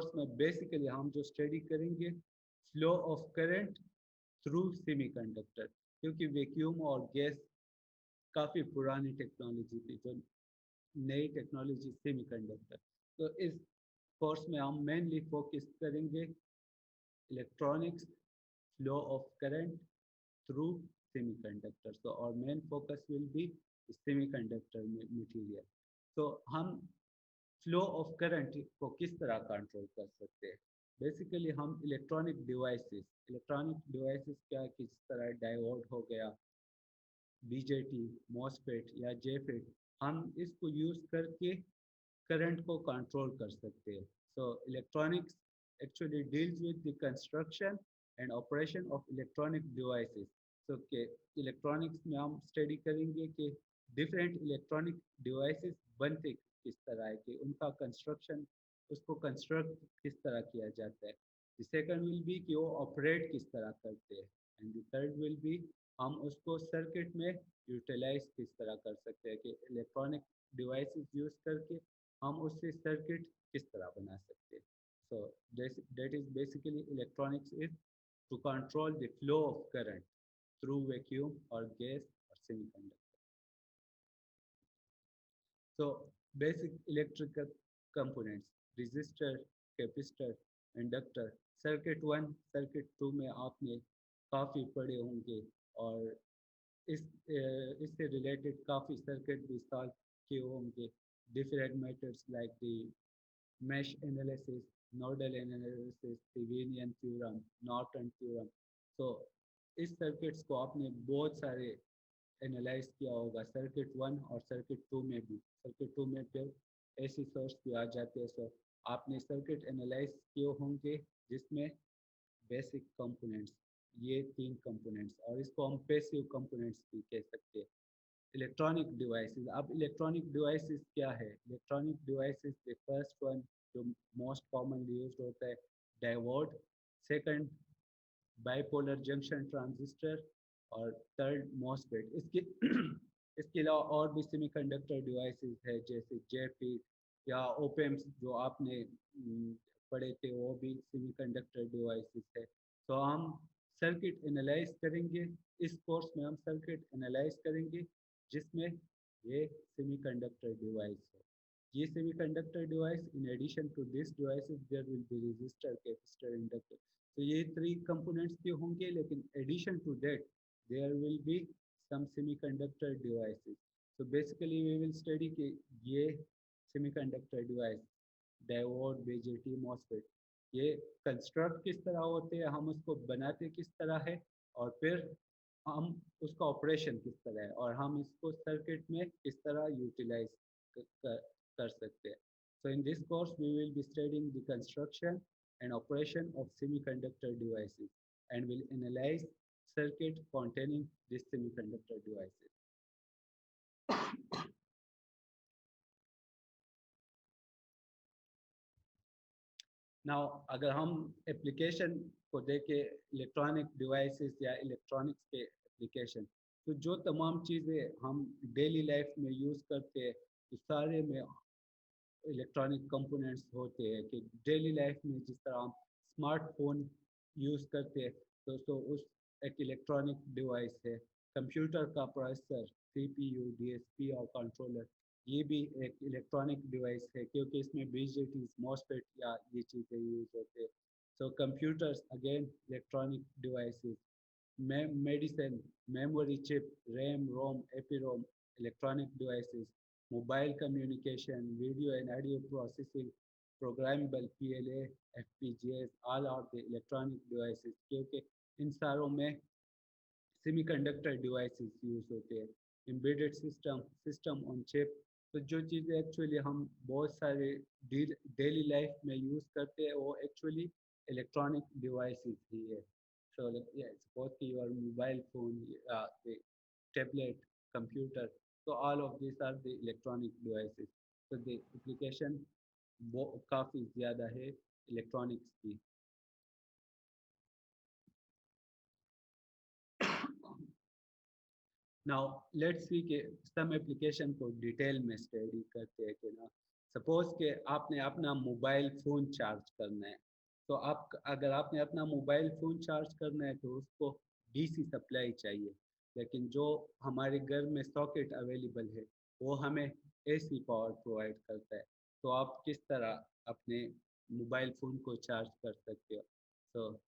Course में basically हम जो स्टडी करेंगे flow of current through semiconductor, क्योंकि वैक्यूम और गैस काफ़ी पुरानी टेक्नोलॉजी थी, जो नई टेक्नोलॉजी सेमीकंडक्टर। तो इस कोर्स में हम मेनली फोकस करेंगे electronics, flow of current through semiconductor. तो और main focus will be semiconductor material. तो हम फ्लो ऑफ करंट को किस तरह कंट्रोल कर सकते हैं? बेसिकली हम इलेक्ट्रॉनिक डिवाइसेस क्या, किस तरह डायोड हो गया, बीजेटी, मॉसफेट या जेफेट, हम इसको यूज़ करके करंट को कंट्रोल कर सकते हैं। सो electronics actually deals with the construction and operation of electronic devices. So के इलेक्ट्रॉनिक्स में हम स्टडी करेंगे कि डिफरेंट इलेक्ट्रॉनिक डिवाइसेस बनते किस तरह है, कि उनका कंस्ट्रक्शन, उसको कंस्ट्रक्ट किस तरह किया जाता है। द सेकंड विल बी कि वो ऑपरेट किस तरह करते हैं, and the third will be हम उसको सर्किट में यूटिलाइज किस तरह कर सकते हैं, कि इलेक्ट्रॉनिक डिवाइसेस यूज़ करके हम उससे सर्किट किस तरह बना सकते हैं। So that is basically electronics is to control the flow of current through vacuum or gas or semiconductor. So basic electrical components: resistor, capacitor, inductor. Circuit 1, circuit 2 में आपने काफ़ी पढ़े होंगे, और इससे रिलेटेड काफ़ी सर्किट भी सॉल्व किए होंगे। Different methods like the mesh analysis, nodal analysis, Thevenin theorem, Norton theorem. So इस सर्किट्स को आपने बहुत सारे एनालाइज किया होगा, सर्किट 1 और सर्किट 2 में भी। सर्किट 2 में फिर ऐसी सोर्स भी आ जाते हैं। सो आपने सर्किट एनालाइज किए होंगे जिसमें बेसिक कंपोनेंट्स, ये 3 कंपोनेंट्स, और इसको हम पैसिव कंपोनेंट्स भी कह सकते हैं। इलेक्ट्रॉनिक डिवाइसेस, अब इलेक्ट्रॉनिक डिवाइसेस क्या है? Electronic devices, the first one जो मोस्ट कॉमनली यूज होता है, diode. Second, bipolar junction transistor. और थर्ड, मॉसफेट। इसके इसके अलावा और भी सेमीकंडक्टर डिवाइसेस है, जैसे जेफिट या ओपेम्स जो आपने पढ़े थे, वो भी सेमीकंडक्टर डिवाइसेस है। तो हम सर्किट एनालाइज करेंगे, इस कोर्स में हम सर्किट एनालाइज करेंगे जिसमें ये सेमीकंडक्टर डिवाइस है। ये semiconductor device, in addition to this devices there will be resistor, capacitor, inductor. तो ये 3 कंपोनेंट्स के होंगे, लेकिन addition to that there will be some semiconductor devices. so basically we will study कि ये semiconductor device, diode, BJT, MOSFET, ये construct किस तरह होते हैं, हम उसको बनाते किस तरह है, और फिर हम उसका ऑपरेशन किस तरह है, और हम इसको सर्किट में किस तरह यूटिलाइज कर सकते हैं। So in this course we will be studying the construction and operation of semiconductor devices, and will analyze circuit containing these semiconductor devices. Now अगर हम एप्लीकेशन को देखें, इलेक्ट्रॉनिक डिवाइसेस या इलेक्ट्रॉनिक्स के एप्लीकेशन, तो जो तमाम चीज़ें हम डेली लाइफ में यूज़ करते हैं, तो सारे में इलेक्ट्रॉनिक कंपोनेंट्स होते हैं। कि डेली लाइफ में जिस तरह हम स्मार्टफोन यूज़ करते हैं, तो उस एक इलेक्ट्रॉनिक डिवाइस है। कंप्यूटर का प्रोसेसर, सीपीयू, डीएसपी और कंट्रोलर, ये भी एक इलेक्ट्रॉनिक डिवाइस है, क्योंकि इसमें बीजेटीज, मॉसफेट या ये चीज़ें यूज़ होते हैं। So computers again electronic devices. Medicine, memory chip, RAM, ROM, EPROM, electronic devices. Mobile communication, video and audio processing, programmable PLA, FPGAs, all are the electronic devices, क्योंकि इन सारों में सेमीकंडक्टर डिवाइसेस यूज़ होते हैं। Embedded system, system on chip, तो जो चीज़ें actually हम बहुत सारे डेली लाइफ में यूज़ करते हैं, वो एक्चुअली इलेक्ट्रॉनिक डिवाइसेस ही है। सो सपोज कि your mobile phone, tablet, computer, so all of these are the electronic devices. So the application काफ़ी ज़्यादा है इलेक्ट्रॉनिक्स की। नाउ लेट्स सी के सम एप्लीकेशन को डिटेल में स्टडी करते हैं कि ना। सपोज कि आपने अपना मोबाइल फ़ोन चार्ज करना है, तो आप अगर आपने अपना मोबाइल फ़ोन चार्ज करना है तो उसको डीसी सप्लाई चाहिए। लेकिन जो हमारे घर में सॉकेट अवेलेबल है वो हमें एसी पावर प्रोवाइड करता है। तो आप किस तरह अपने मोबाइल फ़ोन को चार्ज कर सकते हो? तो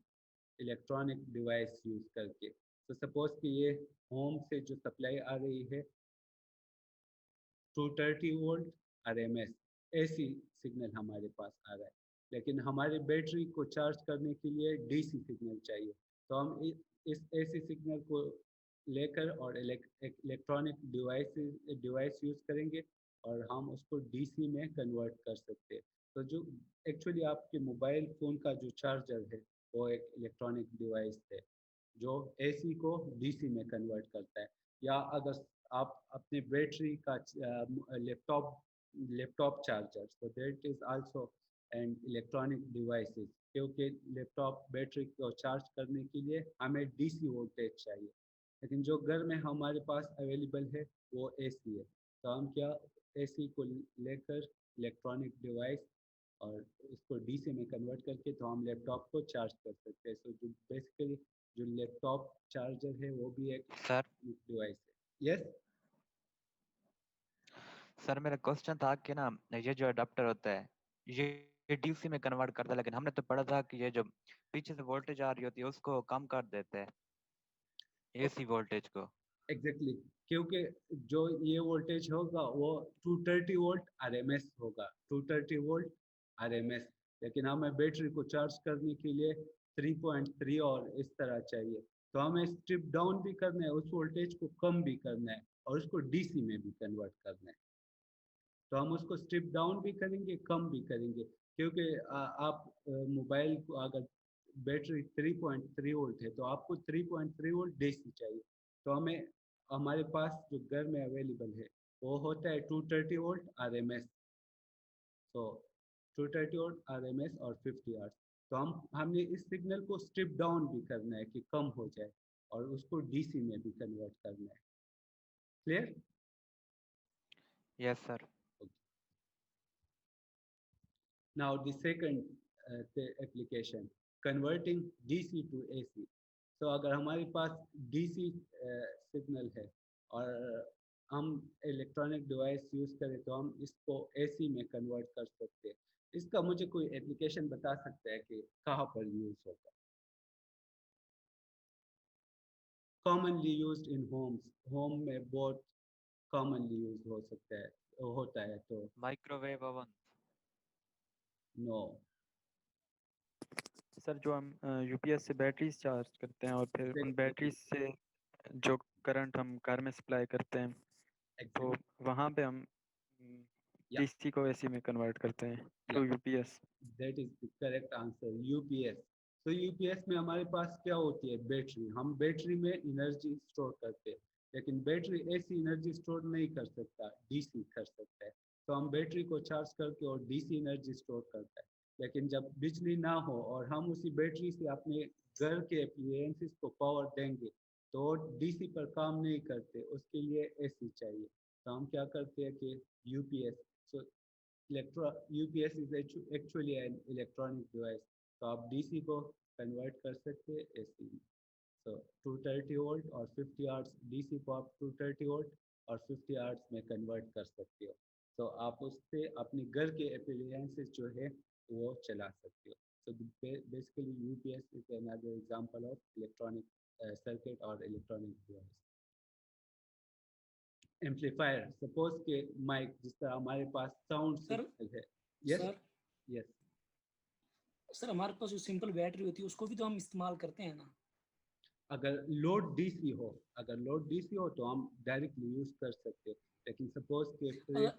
इलेक्ट्रॉनिक डिवाइस यूज़ करके। तो सपोज़ कि ये होम से जो सप्लाई आ रही है 230 वोल्ट आरएमएस एसी सिग्नल हमारे पास आ रहा है, लेकिन हमारे बैटरी को चार्ज करने के लिए डीसी सिग्नल चाहिए। तो हम इस एसी सिग्नल को लेकर और इलेक्ट्रॉनिक डिवाइस यूज़ करेंगे और हम उसको डीसी में कन्वर्ट कर सकते हैं। तो जो एक्चुअली आपके मोबाइल फ़ोन का जो चार्जर है वो एक इलेक्ट्रॉनिक डिवाइस है जो एसी को डीसी में कन्वर्ट करता है। या अगर आप अपने बैटरी का laptop laptop charger, so that is also an electronic devices, क्योंकि लैपटॉप बैटरी को चार्ज करने के लिए हमें डीसी वोल्टेज चाहिए, लेकिन जो घर में हमारे पास अवेलेबल है वो एसी है। तो हम क्या एसी को लेकर इलेक्ट्रॉनिक डिवाइस और इसको डीसी में कन्वर्ट करके तो हम लैपटॉप को चार्ज कर सकते हैं। सो जो बेसिकली जो लैपटॉप चार्जर है वो भी एक सर डिवाइस है। यस। सर मेरा क्वेश्चन था कि ना, ये जो अडाप्टर होता है ये डीसी में कन्वर्ट करता है, लेकिन हमने तो पढ़ा था कि ये जो पीछे से वोल्टेज आ रही होती है उसको कम कर देते हैं, एसी वोल्टेज को। एग्जैक्टली, क्योंकि जो ये वोल्टेज होगा वो 230 वोल्ट आरएमएस होगा, 230 वोल्ट आरएमएस। लेकिन हमें बैटरी को चार्ज करने के लिए 3.3 और इस तरह चाहिए। तो हमें स्ट्रिप डाउन भी करना है, उस वोल्टेज को कम भी करना है और उसको डीसी में भी कन्वर्ट करना है। तो हम उसको स्ट्रिप डाउन भी करेंगे, कम भी करेंगे, क्योंकि आप मोबाइल को अगर बैटरी 3.3 वोल्ट है तो आपको 3.3 वोल्ट डीसी चाहिए। तो हमें हमारे पास जो घर में अवेलेबल है वो होता है 230 वोल्ट आरएमएस। तो 230 वोल्ट आरएमएस और 50 आवर्स। तो हमने इस सिग्नल को स्ट्रिप डाउन भी करना है कि कम हो जाए और उसको डीसी में भी कन्वर्ट करना है। Clear? Yes sir. Now the second the application, converting DC to AC. तो अगर हमारे पास डीसी सिग्नल है और हम इलेक्ट्रॉनिक डिवाइस यूज़ करें तो हम इसको एसी में कन्वर्ट कर सकते हैं। इसका मुझे कोई एप्लीकेशन बता सकता है कि कहाँ पर यूज़ होगा? Commonly used in Holmes, home में बहुत कॉमनली यूज हो सकता है, होता है। तो माइक्रोवेव ओवन। नो। सर जो हम यूपीएस से बैटरीज चार्ज करते हैं और फिर उन एग्जैक्टली, बैटरीज से जो करंट हम कार में सप्लाई करते हैं, तो एग्जैक्टली, वहाँ पे हम या डीसी को एसी में कन्वर्ट करते हैं या through UPS. That is the correct answer, UPS. तो यूपीएस में हमारे पास क्या होती है? बैटरी। हम बैटरी में एनर्जी स्टोर करते हैं, लेकिन बैटरी ऐसी एनर्जी स्टोर नहीं कर सकता, डीसी कर सकता है। तो हम बैटरी को चार्ज करके और डीसी एनर्जी स्टोर करता है। लेकिन जब बिजली ना हो और हम उसी बैटरी से अपने घर के अप्लायंसेस को पावर देंगे तो डीसी पर काम नहीं करते, उसके लिए एसी चाहिए। तो हम क्या करते हैं कि UPS. So UPS is actually an electronic device. तो आप डीसी को कन्वर्ट कर सकते हैं एसी में। सो 230 वोल्ट और 50 आवर्स डीसी को आप 230 वोल्ट और 50 आवर्स में कन्वर्ट कर सकते हो। तो आप उससे अपने घर के अप्लायंसेस जो है वो चला सकते हो। So basically UPS is another example of electronic circuit और इलेक्ट्रॉनिक डिवाइस। एम्पलीफायर, सपोज के माइक, जिस तरह हमारे पास साउंड सर सिग्नल है। यस। Sir yes. सर हमारे पास जो सिंपल बैटरी होती है उसको भी तो हम इस्तेमाल करते हैं ना। अगर लोड डीसी हो, अगर लोड डीसी हो तो हम डायरेक्टली यूज कर सकते हैं, लेकिन सपोज के अगर यस,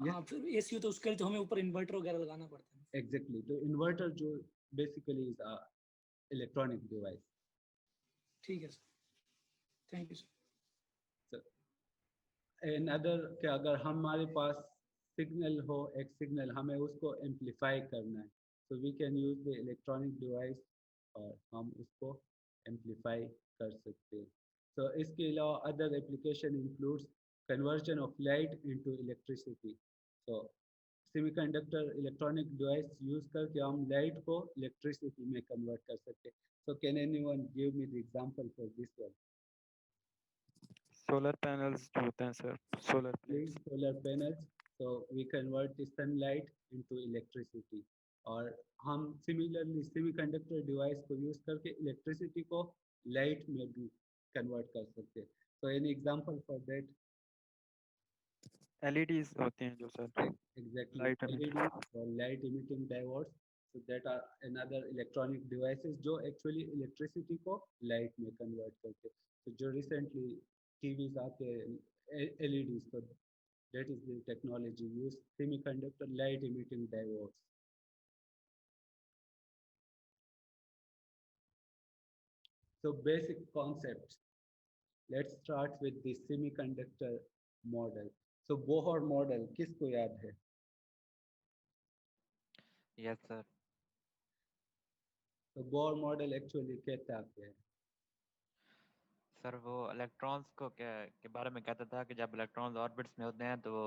हाँ फिर एसी हो तो उसके लिए तो हमें ऊपर इन्वर्टर वगैरह लगाना पड़ता है। एग्जैक्टली। तो इन्वर्टर जो बेसिकली इज इलेक्ट्रॉनिक डिवाइस। ठीक है sir, thank you sir. In other के अगर हमारे पास सिग्नल हो, एक सिग्नल हमें उसको एम्पलीफाई करना है, तो we can use the electronic device और हम उसको एम्पलीफाई कर सकते हैं। तो इसके अलावा other application includes conversion of light into electricity. तो सेमीकंडक्टर इलेक्ट्रॉनिक डिवाइस यूज करके हम लाइट को इलेक्ट्रिसिटी में कन्वर्ट कर सकते हैं. So can anyone give me the example for this one? Solar panels जो होते हैं sir, solar Please, plates. solar panels. So we convert the sunlight into electricity. और हम सिमिलरली सेमीकंडक्टर डिवाइस को यूज करके इलेक्ट्रिसिटी को लाइट में भी कन्वर्ट कर सकते हैं. So any example for that? LEDs होती हैं जो sir, Exactly. Light emitter. LED or light emitting diodes. So that are another electronic devices जो actually electricity को light में convert करते हैं. तो जो recently TVs आते हैं LEDs, तो that is the technology used semiconductor light emitting diodes. So basic concepts. Let's start with the semiconductor model. So Bohr model किसको याद है? Yes sir. तो Bohr model actually कहता क्या है? सर वो इलेक्ट्रॉन्स को के बारे में कहता था कि जब इलेक्ट्रॉन्स ऑर्बिट्स में होते हैं तो वो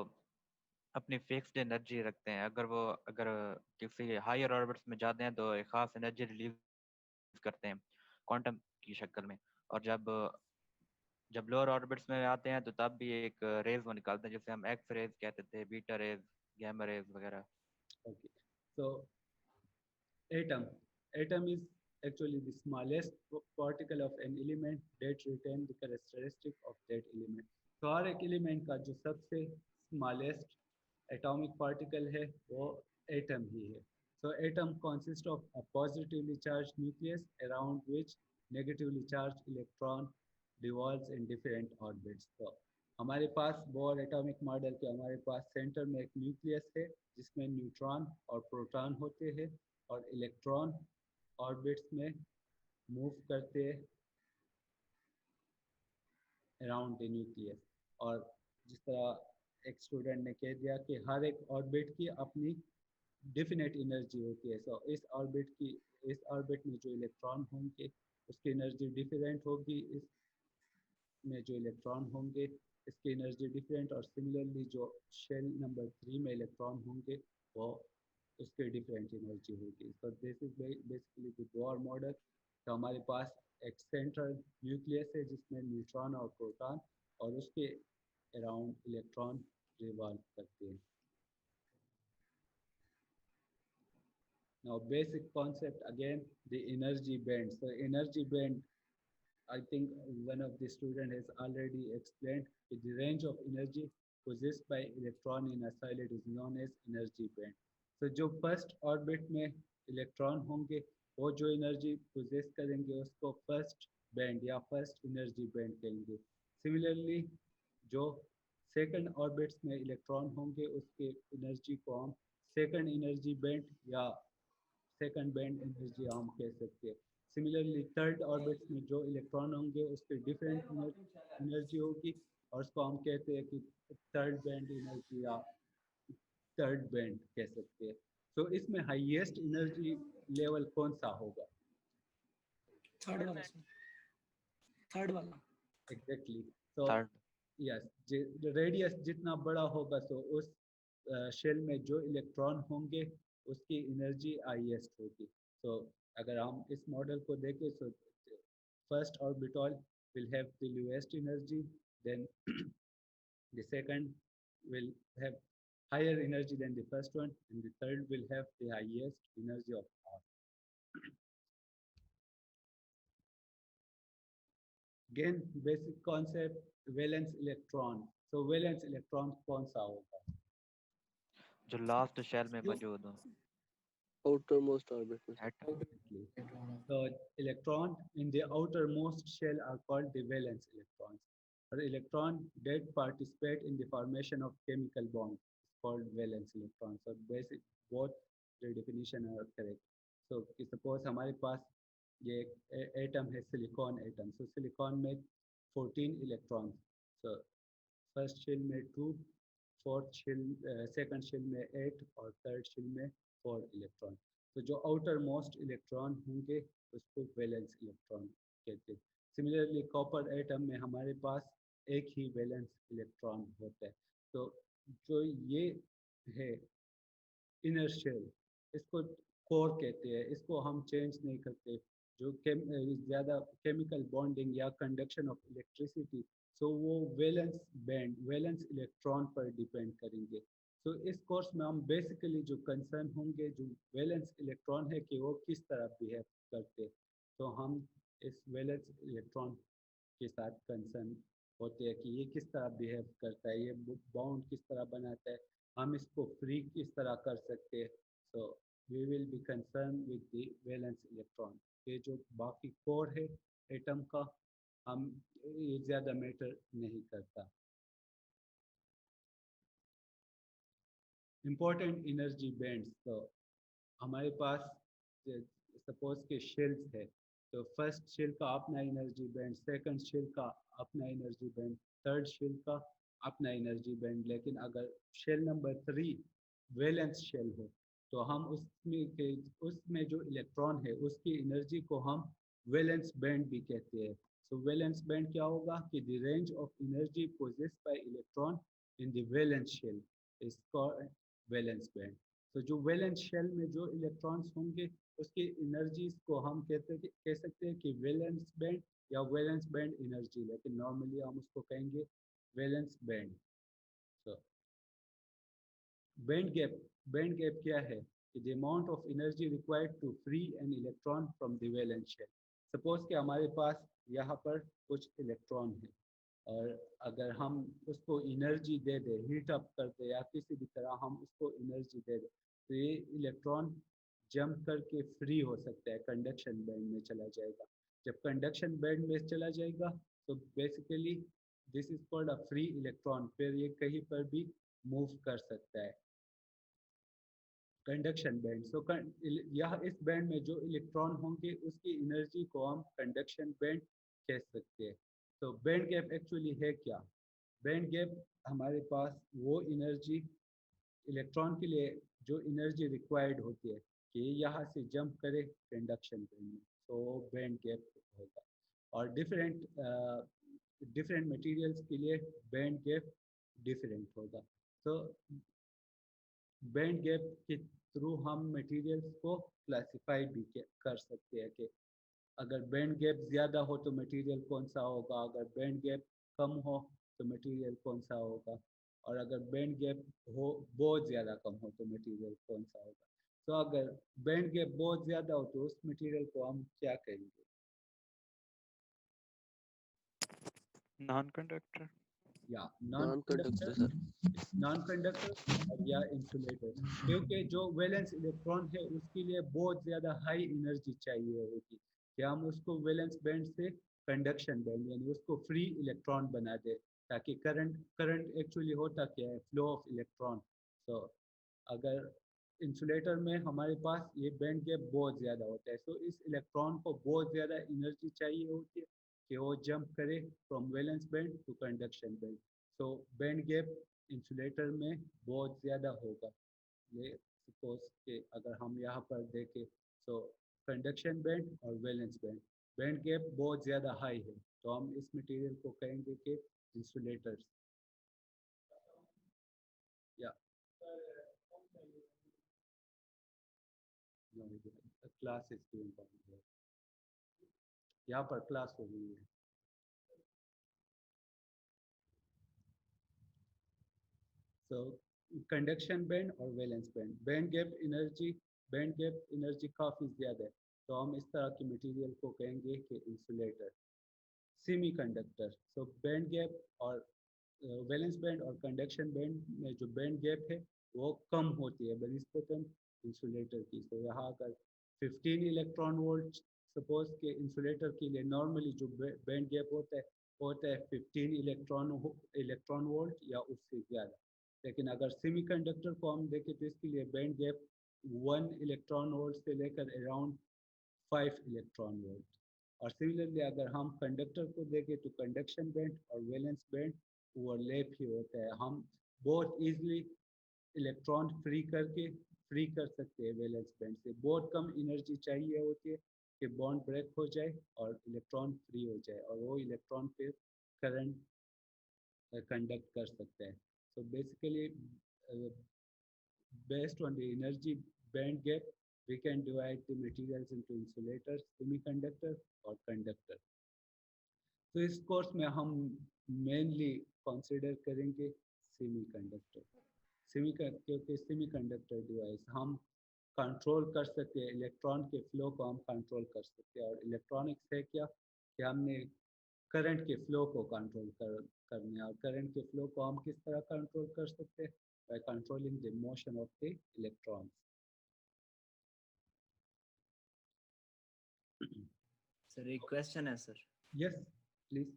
अपनी फिक्स्ड एनर्जी रखते हैं. अगर किसी हायर ऑर्बिट्स में जाते हैं तो एक खास एनर्जी रिलीज करते हैं क्वांटम की शक्ल में. और जब लोअर ऑर्बिट्स में आते हैं तो तब भी एक रेज वो निकालते हैं जिसे हम एक्स रेज कहते थे, बीटा रेज, गैमा रेज वगैरह. Okay. So atom. Atom is actually the smallest particle of an element that retain the characteristic of that element. तो हर एक element का जो सबसे smallest atomic particle है वो atom ही है. So atom consists of a positively charged nucleus around which negatively charged electron revolves in different orbits. तो हमारे पास बोर एटॉमिक मॉडल के हमारे पास सेंटर में एक न्यूक्लियस है जिसमें न्यूट्रॉन और प्रोटॉन होते हैं और इलेक्ट्रॉन ऑर्बिट्स में मूव करते हैं अराउंड द न्यूक्लियस. और जिस तरह एक स्टूडेंट ने कह दिया कि हर एक ऑर्बिट की अपनी डिफिनेट एनर्जी होती है. सो इस ऑर्बिट में जो इलेक्ट्रॉन होंगे उसकी एनर्जी डिफरेंट होगी, इसमें जो इलेक्ट्रॉन होंगे इसकी एनर्जी डिफरेंट, और सिमिलरली जो शेल नंबर 3 में इलेक्ट्रॉन होंगे वो उसके डिफरेंट एनर्जी होगी. सो this is basically the Bohr model. तो हमारे पास एक सेंट्रल न्यूक्लियस है जिसमें न्यूट्रॉन और प्रोटॉन और उसके अराउंड इलेक्ट्रॉन रिवॉल्व करते हैं. Now basic concept again, the energy band. So energy band, I think one of the student has already explained that the range of energy possessed by electron in a solid is known as energy band. So जो first orbit में electron होंगे वो जो energy possess करेंगे उसको first band या first energy band कहेंगे. Similarly जो second orbits में electron होंगे उसके energy को हम second energy band या सेकंड बैंड एनर्जी हम कह सकते हैं. सिमिलरली थर्ड ऑर्बिट्स में जो इलेक्ट्रॉन होंगे उसकी डिफरेंट एनर्जी होगी और उसको हम कहते हैं कि थर्ड बैंड एनर्जी या थर्ड बैंड कह सकते हैं. तो इसमें हाईएस्ट एनर्जी लेवल कौन सा होगा? थर्ड वाला सर, थर्ड वाला. एग्जैक्टली. तो थर्ड. यस, रेडियस जितना बड़ा होगा तो उस शेल में जो इलेक्ट्रॉन होंगे उसकी एनर्जी हाईएस्ट होगी. तो अगर हम इस मॉडल को देखें तो first orbital will have the lowest energy, then the second will have higher energy than the first one, and the third will have the highest energy of all. Again, basic concept, valence electron. So valence electron कौन सा होगा? जो last shell में मौजूद हो. outermost orbit में. Exactly. So electron in the outermost shell are called the valence electrons. Or electron that participate in the formation of chemical bond is called valence electrons. So basic both the definition are correct. So suppose हमारे पास ये atom है silicon atom. So silicon में 14 electron. So first shell में 2, fourth shell second shell में 8 और third shell में 4 electron. तो जो आउटर मोस्ट इलेक्ट्रॉन होंगे उसको वैलेंस इलेक्ट्रॉन कहते हैं. सिमिलरली कॉपर एटम में हमारे पास एक ही वैलेंस इलेक्ट्रॉन होता है. तो जो ये है इनर शेल, इसको कोर कहते हैं, इसको हम चेंज नहीं करते। जो ज़्यादा केमिकल बॉन्डिंग या कंडक्शन ऑफ इलेक्ट्रिसिटी, सो वो वैलेंस इलेक्ट्रॉन पर डिपेंड करेंगे। सो इस कोर्स में हम बेसिकली जो कंसर्न होंगे जो वैलेंस इलेक्ट्रॉन है कि वो किस तरह बिहेव करते, तो हम इस वैलेंस इलेक्ट्रॉन के साथ कंसर्न होते हैं कि ये किस तरह बिहेव करता है, ये बाउंड किस तरह बनाता है, हम इसको फ्री किस तरह कर सकते हैं। So we will be concern with the valence electron. ये जो बाकी कोर है एटम का, हम ये ज़्यादा मैटर नहीं करता। इम्पोर्टेंट एनर्जी बैंड्स, तो हमारे पास सपोज के शेल्स है, तो फर्स्ट शेल का अपना एनर्जी बैंड, सेकंड शेल का अपना एनर्जी बैंड, थर्ड शेल का अपना एनर्जी बैंड। लेकिन अगर शेल नंबर 3 वैलेंस शेल हो, तो हम उसमें जो इलेक्ट्रॉन है उसकी एनर्जी को हम वैलेंस बैंड भी कहते हैं। सो वैलेंस बैंड क्या होगा कि the range of energy possessed by electron in the valence shell is called valence band. तो जो वैलेंस शेल में जो इलेक्ट्रॉन्स होंगे उसकी एनर्जीज को हम कह सकते हैं कि वैलेंस बैंड या वैलेंस बैंड एनर्जी, लेकिन नॉर्मली हम उसको कहेंगे वैलेंस बैंड। तो बैंड गैप क्या है कि the amount of energy required to free an electron from the valence shell. Suppose कि हमारे पास यहाँ पर कुछ इलेक्ट्रॉन है, और अगर हम उसको एनर्जी दे दें, हीट अप कर दें या किसी भी तरह हम उसको एनर्जी दे दें, तो ये इलेक्ट्रॉन जंप करके फ्री हो सकता है, कंडक्शन बैंड में चला जाएगा। जब कंडक्शन बैंड में चला जाएगा तो basically this is called a free electron, फिर ये कहीं पर भी मूव कर सकता है, कंडक्शन बैंड। सो यह इस बैंड में जो इलेक्ट्रॉन होंगे उसकी एनर्जी को हम कंडक्शन बैंड कह सकते हैं। तो बैंड गैप एक्चुअली है क्या? बैंड गैप हमारे पास वो एनर्जी, इलेक्ट्रॉन के लिए जो एनर्जी रिक्वायर्ड होती है कि यहाँ से जंप करे कंडक्शन बैंड में, तो बैंड गैप होगा। और डिफरेंट मटेरियल्स के लिए बैंड गैप डिफरेंट होगा। तो बैंड गैप के थ्रू हम मटेरियल्स को क्लासिफाई भी कर सकते हैं कि अगर बैंड गैप ज़्यादा हो तो मटेरियल कौन सा होगा, अगर बैंड गैप कम हो तो मटेरियल कौन सा होगा, और अगर बैंड गैप हो बहुत ज़्यादा कम हो तो मटेरियल कौन सा होगा। तो अगर बैंड गैप बहुत ज़्यादा हो तो उस मटेरियल को हम क्या कहेंगे? Non conductor. या non conductor sir. Non conductor या इंसुलेटर, क्योंकि जो वैलेंस इलेक्ट्रॉन है उसके लिए बहुत ज़्यादा हाई एनर्जी चाहिए होगी कि हम उसको वैलेंस बैंड से कंडक्शन बैंड यानी उसको फ्री इलेक्ट्रॉन बना दे, ताकि करंट एक्चुअली होता क्या है, फ्लो ऑफ इलेक्ट्रॉन। तो अगर इंसुलेटर में हमारे पास ये बैंड गैप बहुत ज़्यादा होता है, तो इस इलेक्ट्रॉन को बहुत ज़्यादा एनर्जी चाहिए होती है कि वो जंप करे from valence band to conduction band. तो बैंड गैप इंसुलेटर में बहुत ज़्यादा होगा। ये सपोज के अगर हम यहाँ पर देखें तो कंडक्शन बैंड और वैलेंस बैंड, बैंड गैप बहुत ज़्यादा हाई है, तो हम इस मटेरियल को कहेंगे कि इंसुलेटर्स। या क्लास इज यहाँ पर क्लास हो गई है। So कंडक्शन बैंड और valence band, band gap energy काफ़ी ज़्यादा है, तो हम इस तरह की मटेरियल को कहेंगे कि इंसुलेटर। सेमी कंडक्टर, सो बैंड गैप और वैलेंस बैंड और कंडक्शन बैंड में जो बैंड गैप है वो कम होती है बनिस्बतन इंसुलेटर की। तो यहाँ अगर 15 इलेक्ट्रॉन वोल्ट सपोज के इंसुलेटर के लिए नॉर्मली जो बैंड गैप होता है 15 इलेक्ट्रॉन वोल्ट या उससे ज़्यादा। लेकिन अगर सेमीकंडक्टर को हम देखें तो इसके लिए बैंड गैप 1 इलेक्ट्रॉन वोल्ट से लेकर अराउंड 5 इलेक्ट्रॉन वोल्ट। और सिमिलरली अगर हम कंडक्टर को देखें तो कंडक्शन बैंड और वैलेंस बैंड ओवरलैप ही होता है, हम बहुत ईजिली इलेक्ट्रॉन फ्री कर सकते हैं वैलेंस बैंड से। बहुत कम एनर्जी चाहिए होती है कि बॉन्ड ब्रेक हो जाए और इलेक्ट्रॉन फ्री हो जाए, और वो इलेक्ट्रॉन फिर करंट कंडक्ट कर सकता है। So basically based on the energy band gap, we can divide the materials into insulators, semiconductor और conductor. तो इस कोर्स में हम मेनली कंसिडर करेंगे सेमीकंडक्टर. क्योंकि सेमीकंडक्टर डिवाइस हम कंट्रोल कर सकते हैं, इलेक्ट्रॉन के फ्लो को हम कंट्रोल कर सकते हैं. और इलेक्ट्रॉनिक्स है क्या कि हमने करंट के फ्लो को कंट्रोल करने. और करंट के फ्लो को हम किस तरह कंट्रोल कर सकते हैं? By controlling the motion of the electrons. Sir एक क्वेश्चन है सर. Yes please.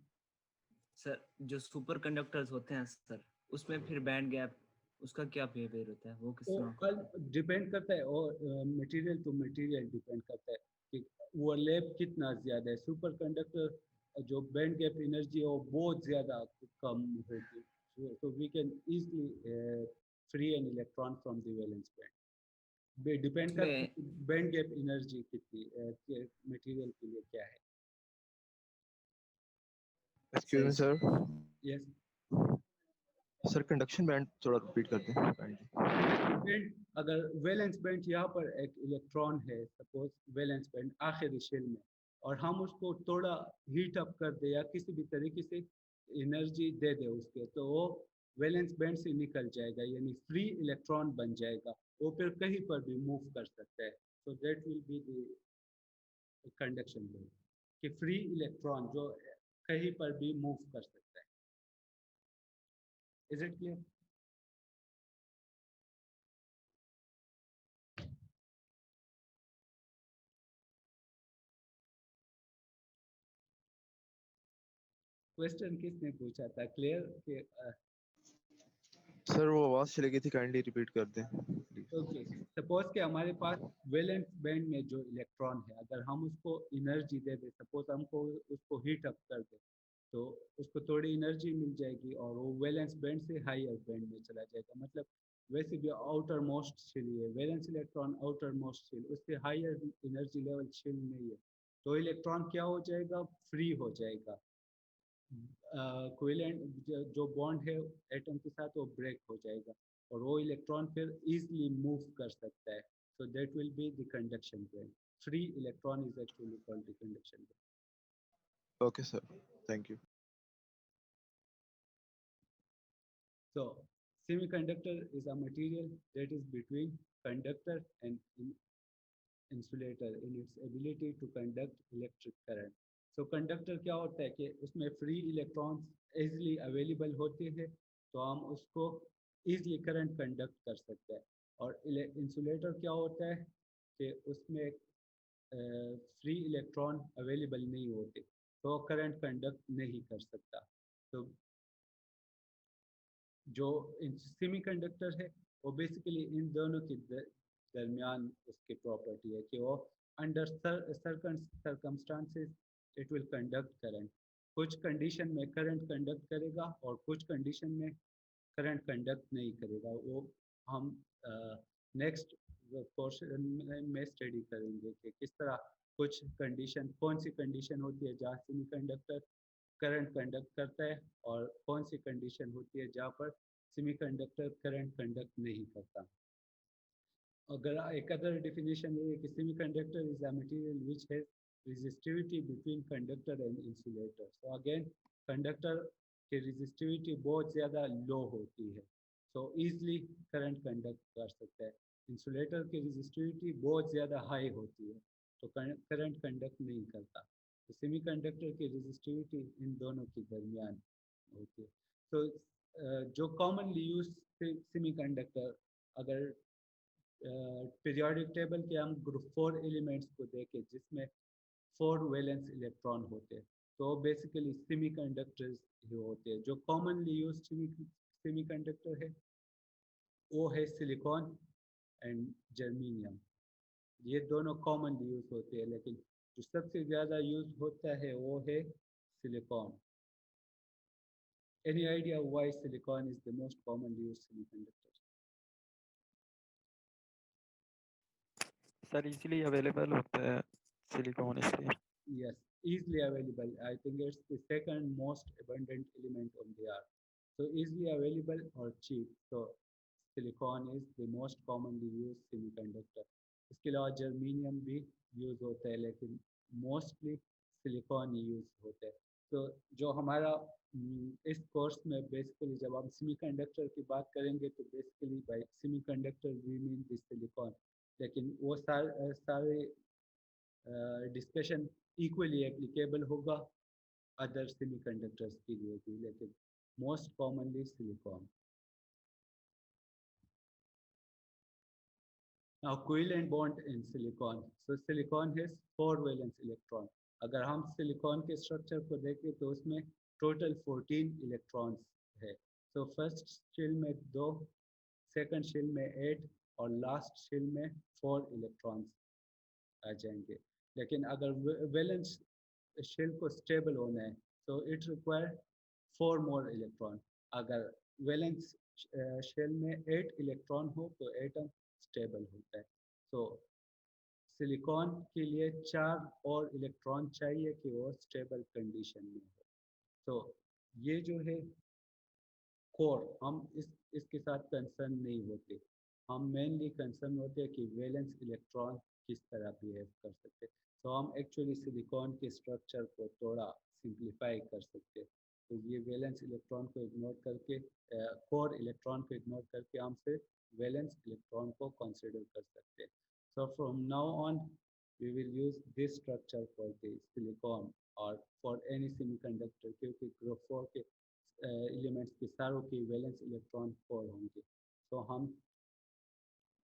सर जो सुपर कंडक्टर्स होते हैं सर, उसमें फिर बैंड गैप उसका क्या बिहेवियर होता है, वो किस तरह? डिपेंड करता है और मटेरियल टू मटेरियल डिपेंड करता है कि ओवरलैप कितना ज़्यादा है. सुपर कंडक्टर जो बैंड गैप एनर्जी है वो बहुत ज़्यादा कम होती है. so we can easily free an electron from the valence band. Depend करता है कि बैंड गैप एनर्जी कितनी मटेरियल के लिए क्या है. Excuse me sir. Yes sir conduction band थोड़ा रिपीट कर दें. बैंड, अगर वैलेंस बैंड यहाँ पर एक इलेक्ट्रॉन है, सपोज वैलेंस बैंड आखिरी शेल में, और हम उसको थोड़ा हीट अप कर दे या किसी भी तरीके से एनर्जी दे दे उसके, तो वो वैलेंस बैंड से निकल जाएगा, यानी फ्री इलेक्ट्रॉन बन जाएगा. वो फिर कहीं पर भी मूव कर सकता है. So that will be the conduction band, कि फ्री इलेक्ट्रॉन जो कहीं पर भी मूव कर सकता है. Is it clear? क्वेश्चन किसने पूछा था? क्लियर के सर वो आवाज चली गई थी, काइंडली रिपीट कर दें. ओके. सपोज कि हमारे पास वैलेंस बैंड में जो इलेक्ट्रॉन है, अगर हम उसको एनर्जी दे दें, सपोज हमको उसको हीट अप कर दें, तो उसको थोड़ी एनर्जी मिल जाएगी और वो वैलेंस बैंड से हायर बैंड में चला जाएगा. मतलब वैसे भी आउटर मोस्ट शेल है, valence electron outermost shell, उससे हायर एनर्जी लेवल शेल नहीं है, तो इलेक्ट्रॉन क्या हो जाएगा? फ्री हो जाएगा. कोवेलेंट जो बॉन्ड है एटम के साथ वो ब्रेक हो जाएगा और वो इलेक्ट्रॉन फिर इजीली मूव कर सकता है. So that will be the conduction band. Free electron is actually called the conduction band. Okay sir, thank you. So semiconductor is a material that is between conductor and insulator in its ability to conduct electric current. So conductor क्या होता है कि उसमें free electrons easily available होते हैं, तो हम उसको easily current conduct कर सकते हैं. और insulator क्या होता है कि उसमें free electron available नहीं होते, तो current conduct नहीं कर सकता. तो जो सेमीकंडक्टर है वो बेसिकली इन दोनों के दरमियान उसकी प्रॉपर्टी है कि वो under circumstances it will conduct current. कुछ कंडीशन में करंट कंडक्ट करेगा और कुछ कंडीशन में करंट कंडक्ट नहीं करेगा. वो हम नेक्स्ट पोर्शन में स्टडी करेंगे कि किस तरह कुछ कंडीशन, कौन सी कंडीशन होती है जहाँ सेमीकंडक्टर करंट कंडक्ट करता है और कौन सी कंडीशन होती है जहाँ पर सेमीकंडक्टर करंट कंडक्ट नहीं करता. अगर एक अदर डेफिनेशन है कि semiconductor is a material which has resistivity between conductor and insulator. So again conductor की रेजिस्टिविटी बहुत ज़्यादा लो होती है, सो ईजिली करंट कंडक्ट कर सकता है. इंसुलेटर की रेजिस्टिविटी बहुत ज़्यादा हाई होती है, तो करंट कंडक्ट नहीं करता. तो सेमीकंडक्टर की रेजिस्टिविटी इन दोनों के दरमियान होती है. तो जो कॉमनली यूज सेमीकंडक्टर, अगर पीरियोडिक टेबल के हम ग्रुप 4 एलिमेंट्स को देखें जिसमें 4 वैलेंस इलेक्ट्रॉन होते हैं, तो बेसिकली सेमीकंडक्टर्स ही होते हैं. जो कॉमनली यूज सेमीकंडक्टर है वो है सिलिकॉन एंड जर्मेनियम. ये दोनों कॉमनली यूज होते हैं, लेकिन जो सबसे ज़्यादा यूज होता है वो है silicon. Any idea why silicon is the most commonly used semiconductor? Sir easily available होता है सिलिकॉन, इसलिए. Yes, easily available. I think it's the second most abundant element on the earth. So easily available or cheap. So silicon is the most commonly use semiconductor. इसके अलावा germanium भी use होता है, लेकिन mostly silicon ही use होता है। तो जो हमारा इस कोर्स में बेसिकली जब हम सेमीकंडक्टर की बात करेंगे तो basically by semiconductor we mean the silicon, लेकिन वो सारे डिस्कशन इक्वली एप्लीकेबल होगा अदर सेमीकंडक्टर्स के लिए भी, लेकिन most commonly silicon. Now covalent bond in silicon. So silicon has 4 valence electron. अगर हम सिलिकॉन के स्ट्रक्चर को देखें तो उसमें टोटल 14 इलेक्ट्रॉन्स है। तो फर्स्ट शेल में 2, सेकंड शेल में 8 और लास्ट शेल में 4 इलेक्ट्रॉन्स आ जाएंगे। लेकिन अगर वैलेंस शेल को स्टेबल होना है तो इट रिक्वायर 4 मोर इलेक्ट्रॉन। अगर वैलेंस शेल में 8 इलेक्ट्रॉन हो तो एटम स्टेबल होता है। तो सिलिकॉन के लिए 4 और इलेक्ट्रॉन चाहिए कि वो स्टेबल कंडीशन में हो। तो ये जो है कोर, हम इसके साथ कंसर्न नहीं होते, हम मेनली कंसर्न होते हैं कि वैलेंस इलेक्ट्रॉन किस तरह बिहेव कर सकते। तो हम एक्चुअली सिलिकॉन के स्ट्रक्चर को थोड़ा सिंप्लीफाई कर सकते हैं। तो ये वैलेंस इलेक्ट्रॉन को इग्नोर करके, कोर इलेक्ट्रॉन को इग्नोर करके हम सिर्फ वैलेंस इलेक्ट्रॉन को कंसिडर कर सकते हैं। So from now on we will use this structure for the silicon or for any semiconductor, क्योंकि ग्रुप 4 के एलिमेंट्स के सारों की वैलेंस इलेक्ट्रॉन 4 होंगे। तो हम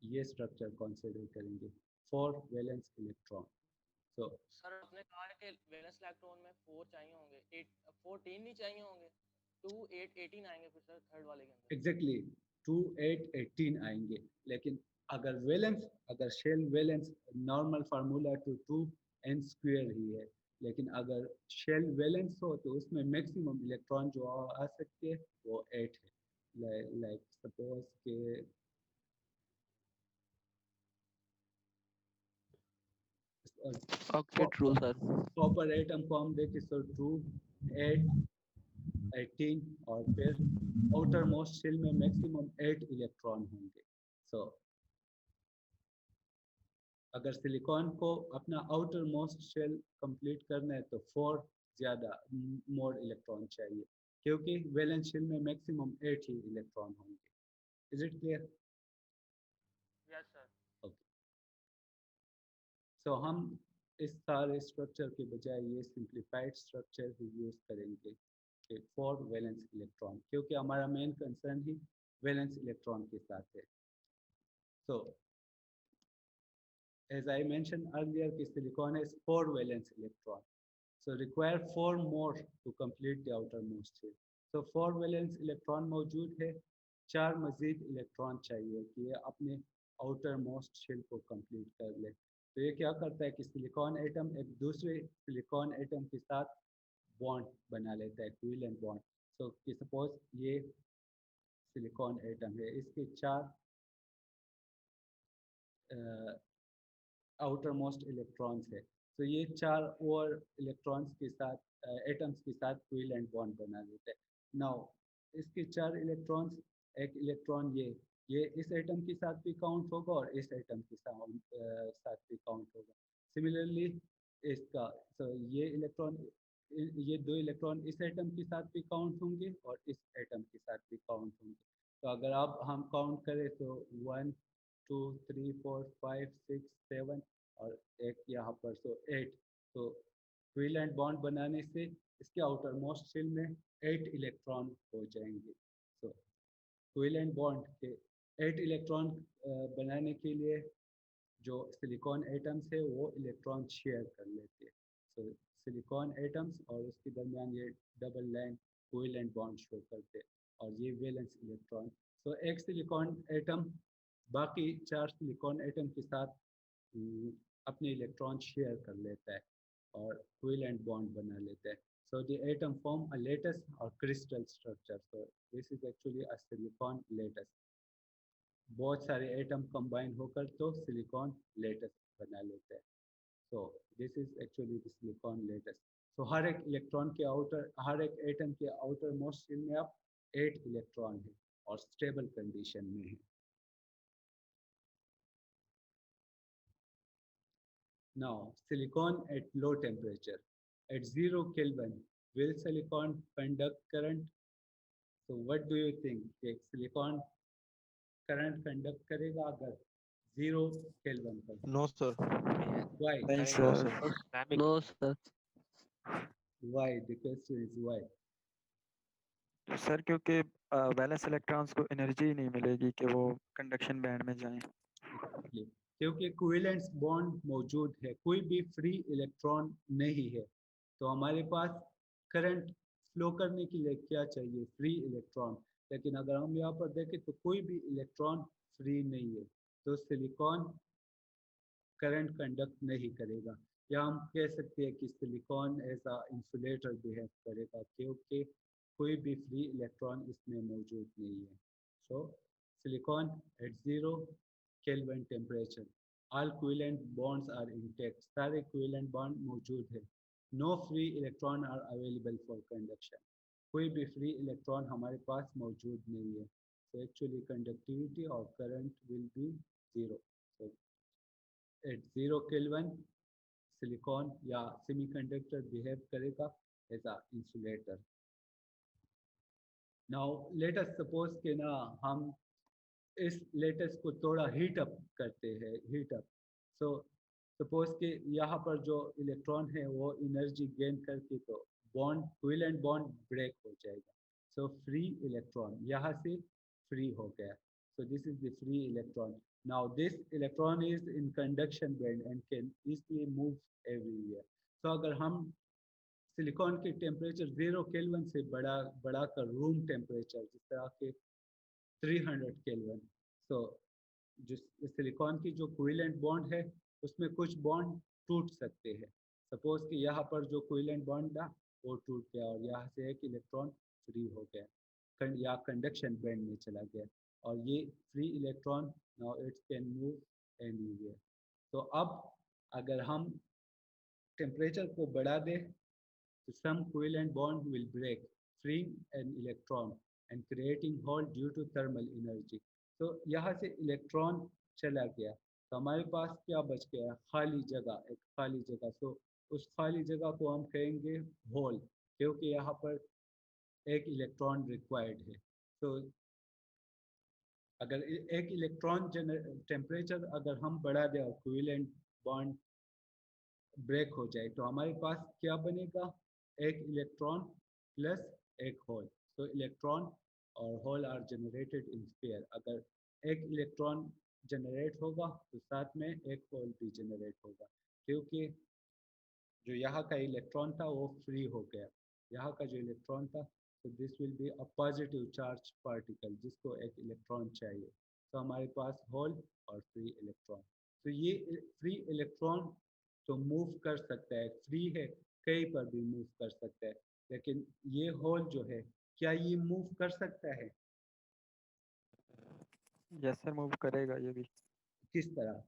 ये स्ट्रक्चर कंसिडर करेंगे 4 वैलेंस इलेक्ट्रॉन। सो सर आपने कहा है कि वैलेंस इलेक्ट्रॉन में 4 चाहिए होंगे, 14 नहीं चाहिए होंगे, 2 8 18 आएंगे फिर सर थर्ड वाले के अंदर। एग्जैक्टली 2 8 18 आएंगे। लेकिन अगर शेल वैलेंस नॉर्मल फार्मूला तो 2n स्क्वायर ही है, लेकिन अगर शेल वैलेंस हो तो उसमें मैक्सिमम इलेक्ट्रॉन जो आ सकते हैं वो 8 है। लाइक सपोज के Octet rule, sir. Copper atom को हम देखें तो 2 8 18 और फिर आउटर मोस्ट शेल में मैक्सिमम 8 इलेक्ट्रॉन होंगे। सो अगर सिलिकॉन को अपना आउटर मोस्ट शेल कंप्लीट करना है तो 4 ज़्यादा मोर इलेक्ट्रॉन चाहिए, क्योंकि वैलेंस शेल में मैक्सिमम 8 ही इलेक्ट्रॉन होंगे। Is it clear? Yes sir. Okay. So हम इस सारे स्ट्रक्चर के बजाय ये सिंप्लीफाइड स्ट्रक्चर ही यूज़ करेंगे 4 वैलेंस इलेक्ट्रॉन, क्योंकि हमारा मेन कंसर्न ही वैलेंस इलेक्ट्रॉन के साथ है। सो as I mentioned earlier, कि silicon has 4 valence electron, so require 4 more to complete the outermost shell. So 4 valence electron मौजूद है, 4 मज़ीद इलेक्ट्रॉन चाहिए कि ये अपने outermost shell को complete कर ले। तो ये क्या करता है कि सिलिकॉन एटम एक दूसरे सिलिकॉन एटम के साथ बॉन्ड बना लेता है, कोवेलेंट बॉन्ड। सो कि सपोज ये सिलिकॉन एटम है, इसके 4 आउटर मोस्ट इलेक्ट्रॉन्स है, तो ये 4 और इलेक्ट्रॉन्स के साथ एटम्स के साथ कोवेलेंट बॉन्ड बना देता है। नाउ इसके 4 इलेक्ट्रॉन्स, एक इलेक्ट्रॉन ये इस एटम के साथ भी काउंट होगा और इस एटम के साथ भी काउंट होगा। सिमिलरली इसका ये इलेक्ट्रॉन, ये 2 इलेक्ट्रॉन इस एटम के साथ भी काउंट होंगे और इस एटम के साथ भी काउंट होंगे। तो अगर अब हम काउंट करें तो 1 2 3 4 5 6 7 और एक यहाँ पर 8। तो कोवेलेंट बॉन्ड बनाने से इसके आउटर मोस्ट शेल में 8 इलेक्ट्रॉन हो जाएंगे। तो कोवेलेंट बॉन्ड के 8 इलेक्ट्रॉन बनाने के लिए जो सिलिकॉन एटम्स है वो इलेक्ट्रॉन शेयर कर लेते हैं। सो सिलिकॉन एटम्स और उसके दरमियान ये double line covalent bond show करते हैं और ये वैलेंस इलेक्ट्रॉन। सो एक सिलिकॉन एटम बाकी 4 सिलिकॉन एटम के साथ अपने इलेक्ट्रॉन शेयर कर लेता है और कोवेलेंट बॉन्ड बना लेता है। So the atom form a lattice और crystal structure. So this is actually a silicon lattice. बहुत सारे एटम कंबाइन होकर तो सिलिकॉन लेटस बना लेता है। So this is actually the silicon lattice. सो हर एक एटम के आउटर मोस्ट शेल में अब 8 इलेक्ट्रॉन है और स्टेबल कंडीशन में है। Now, silicon at low temperature. At 0 Kelvin, will silicon conduct current? So what do you think? कि silicon current conduct करेगा अगर 0 Kelvin पर? No, sir. Why? नहीं करेगा sir sir dynamic No, sir. Why? The question is why? Sir क्योंकि valence electrons को energy ही नहीं मिलेगी कि वो कंडक्शन बैंड में जाएं। Exactly. क्योंकि कोवेलेंस बॉन्ड मौजूद है, कोई भी फ्री इलेक्ट्रॉन नहीं है, तो हमारे पास करंट फ्लो करने के लिए क्या चाहिए? Free electron. लेकिन अगर हम यहाँ पर देखें तो कोई भी इलेक्ट्रॉन फ्री नहीं है, तो सिलिकॉन करंट कंडक्ट नहीं करेगा, या हम कह सकते हैं कि silicon as a insulator behave करेगा, क्योंकि कोई भी फ्री इलेक्ट्रॉन इसमें मौजूद नहीं है। So silicon at 0 kelvin temperature, all covalent bonds are intact, सारे कोवेलेंट बॉन्ड मौजूद है। No free electron are available for conduction, कोई भी फ्री इलेक्ट्रॉन हमारे पास मौजूद नहीं है। So actually conductivity or current will be 0. So at 0 Kelvin silicon या semiconductor behave करेगा as a insulator. Now let us suppose कि ना हम इस लेटेस्ट को थोड़ा हीट अप करते हैं, हीट अप। सो सपोज कि यहाँ पर जो इलेक्ट्रॉन है वो एनर्जी गेन करके तो बॉन्ड कोवेलेंट बॉन्ड ब्रेक हो जाएगा। सो फ्री इलेक्ट्रॉन यहाँ से फ्री हो गया। So this is the free electron. Now this electron is in conduction band and can easily move everywhere. So अगर हम सिलिकॉन के टेम्परेचर 0 केल्विन से बढ़ाकर रूम टेम्परेचर जिस तरह के 300 केल्विन, सो जिस सिलिकॉन की जो कोवेलेंट बॉन्ड है उसमें कुछ बॉन्ड टूट सकते हैं। सपोज कि यहाँ पर जो कोवेलेंट बॉन्ड था वो टूट गया और यहाँ से एक इलेक्ट्रॉन फ्री हो गया या कंडक्शन बैंड में चला गया, और ये free electron now it's can move anywhere. तो अब अगर हम टेम्परेचर को बढ़ा दें तो some covalent bond will break, freeing an electron and creating hole due to thermal energy. तो यहाँ से इलेक्ट्रॉन चला गया तो हमारे पास क्या बच गया? खाली जगह, एक खाली जगह। तो उस खाली जगह को हम कहेंगे होल, क्योंकि यहाँ पर एक इलेक्ट्रॉन रिक्वायर्ड है। तो अगर एक इलेक्ट्रॉन टेम्परेचर अगर हम बढ़ा दें और कोवेलेंट बॉन्ड ब्रेक हो जाए तो हमारे पास क्या बनेगा? एक इलेक्ट्रॉन प्लस एक होल। तो इलेक्ट्रॉन और hole are generated in pair. अगर एक इलेक्ट्रॉन जनरेट होगा तो साथ में एक होल भी जनरेट होगा, क्योंकि जो यहाँ का इलेक्ट्रॉन था वो फ्री हो गया। यहाँ का जो इलेक्ट्रॉन था तो this will be a positive charge particle जिसको एक इलेक्ट्रॉन चाहिए। तो हमारे पास होल और फ्री इलेक्ट्रॉन। तो ये फ्री इलेक्ट्रॉन तो मूव कर सकता है, फ्री है, कहीं पर भी मूव कर सकता है, लेकिन ये होल जो है क्या ये मूव कर सकता है? यस सर मूव करेगा ये भी। किस तरह?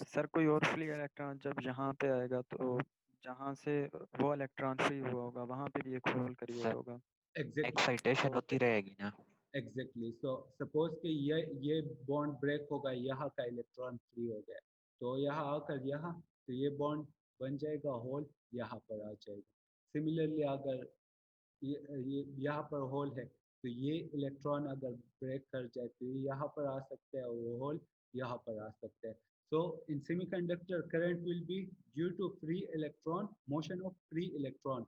सर कोई और फ्री इलेक्ट्रॉन जब यहाँ पे आएगा तो जहाँ से वो इलेक्ट्रॉन फ्री हुआ होगा वहाँ पे भी एक होल क्रिएट सर होगा। एक्साइटेशन होती रहेगी ना। एग्जैक्टली। सो सपोज कि ये बॉन्ड ब्रेक होगा, यहाँ का इलेक्ट्रॉन फ्री हो गया तो यहाँ आकर यहाँ तो ये बॉन्ड बन जाएगा होल, यहाँ पर आ जाएगा। सिमिलरली अगर ये यहाँ पर होल है तो ये इलेक्ट्रॉन अगर ब्रेक कर जाए तो ये यहाँ पर आ सकता है, वो होल यहाँ पर आ सकता है। So in semiconductor current will be due to free electron, motion of free electron,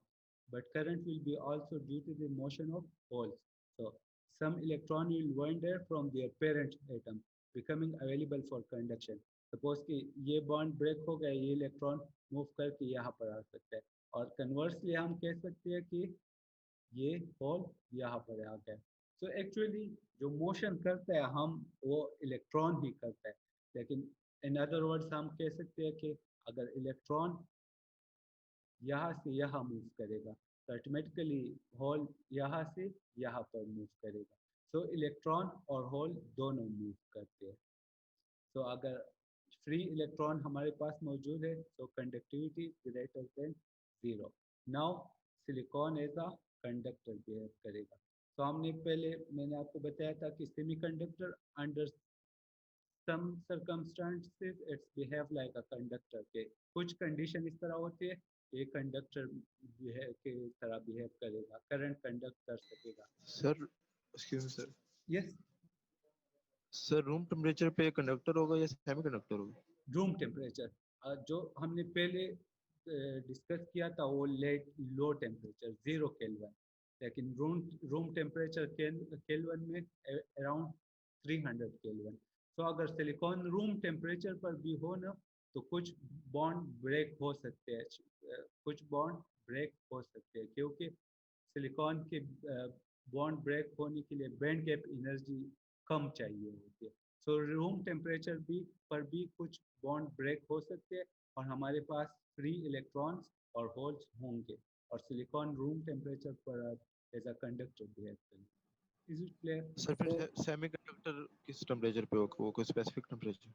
but current will be also due to the motion of holes. So some electron will wander from their parent atom, becoming available for conduction. Suppose कि ये bond break हो गया, ये electron move करके यहाँ पर आ सकता है, और कन्वर्सली हम कह सकते हैं कि ये होल यहाँ पर आ गया। सो एक्चुअली जो मोशन करता है हम वो इलेक्ट्रॉन ही करता है, लेकिन इन अदर वर्ड्स हम कह सकते हैं कि अगर इलेक्ट्रॉन यहाँ से यहाँ मूव करेगा तो ऑटोमेटिकली होल यहाँ से यहाँ पर मूव करेगा। सो इलेक्ट्रॉन और होल दोनों मूव करते हैं। सो अगर फ्री इलेक्ट्रॉन हमारे पास मौजूद है तो conductivity greater than 0। Now silicon as a conductor behave करेगा। तो हमने पहले मैंने आपको बताया था कि semiconductor under some circumstances it's behave like a conductor के कुछ condition इस तरह होती है ये conductor के तरह behave करेगा current conduct कर सकेगा sir excuse me sir yes sir room temperature पे कंडक्टर होगा या सेमी कंडक्टर होगा रूम टेम्परेचर जो हमने पहले डिस्कस किया था वो लो टेम्परेचर 0 केल्विन लेकिन रूम टेम्परेचर केल्विन में अराउंड 300 केल्विन तो अगर सिलिकॉन रूम टेम्परेचर पर भी हो ना तो कुछ बॉन्ड ब्रेक हो सकते हैं कुछ बॉन्ड ब्रेक हो सकते हैं क्योंकि सिलिकॉन के बॉन्ड ब्रेक होने के लिए बैंड गैप एनर्जी कम चाहिए होती है सो रूम टेम्परेचर पर भी कुछ बॉन्ड ब्रेक हो सकते हैं और हमारे पास फ्री इलेक्ट्रॉन्स और होल्स होंगे और सिलिकॉन रूम टेम्परेचर पर एज अ कंडक्टर बिहेव करेंगे इज इट क्लियर सर फिर सेमी कंडक्टर किस टेम्परेचर पे होगा वो कोई स्पेसिफिक टेम्परेचर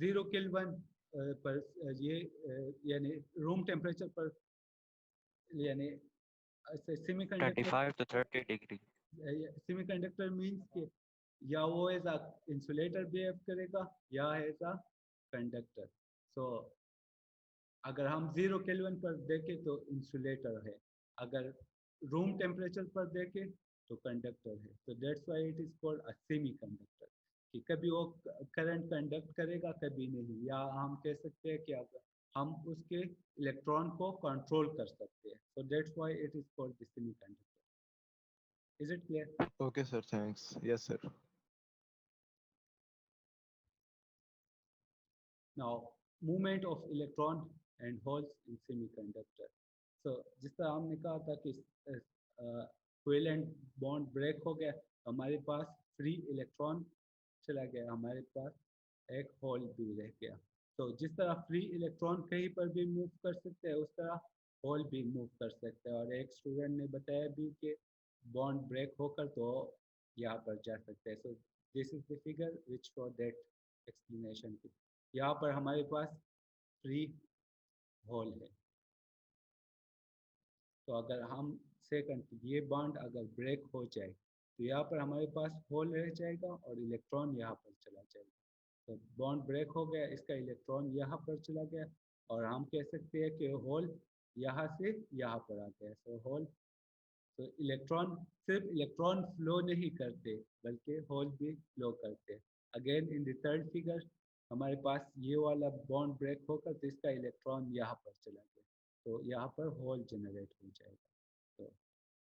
0 केल्विन पर ये यानी रूम टेम्परेचर पर यानी semiconductor 25 to 30 degree semiconductor means कि या वो एज अ इंसुलेटर बिहेव करेगा या एज अ कंडक्टर सो अगर हम 0 केल्विन पर देखें तो इंसुलेटर है अगर रूम टेम्परेचर पर देखें तो कंडक्टर है तो that's why it is called a semiconductor कि कभी वो करंट कंडक्ट करेगा कभी नहीं या हम कह सकते हैं कि अगर हम उसके इलेक्ट्रॉन को कंट्रोल कर सकते हैं so that's why it is called the semiconductor is it clear okay sir thanks yes sir now movement of electron and holes in semiconductor so जिस तरह हमने कहा था कि कोवेलेंट बॉन्ड ब्रेक हो गया हमारे पास फ्री इलेक्ट्रॉन चला गया हमारे पास एक होल भी रह गया तो जिस तरह फ्री इलेक्ट्रॉन कहीं पर भी मूव कर सकते हैं उस तरह होल भी मूव कर सकते हैं और एक स्टूडेंट ने बताया भी कि बॉन्ड ब्रेक होकर तो यहाँ पर जा सकते हैं सो this is the figure which for that explanation की यहाँ पर हमारे पास फ्री होल है तो अगर हम सेकंड ये बॉन्ड अगर ब्रेक हो जाए तो यहाँ पर हमारे पास होल रह जाएगा और इलेक्ट्रॉन यहाँ पर चला जाएगा तो बॉन्ड ब्रेक हो गया इसका इलेक्ट्रॉन यहाँ पर चला गया और हम कह सकते हैं कि होल यहाँ से यहाँ पर आ गया सो होल तो इलेक्ट्रॉन सिर्फ इलेक्ट्रॉन फ्लो नहीं करते बल्कि होल भी फ्लो करते again in the third figure हमारे पास ये वाला बॉन्ड ब्रेक होकर तो इसका इलेक्ट्रॉन यहाँ पर चला गया तो यहाँ पर होल जनरेट हो जाएगा तो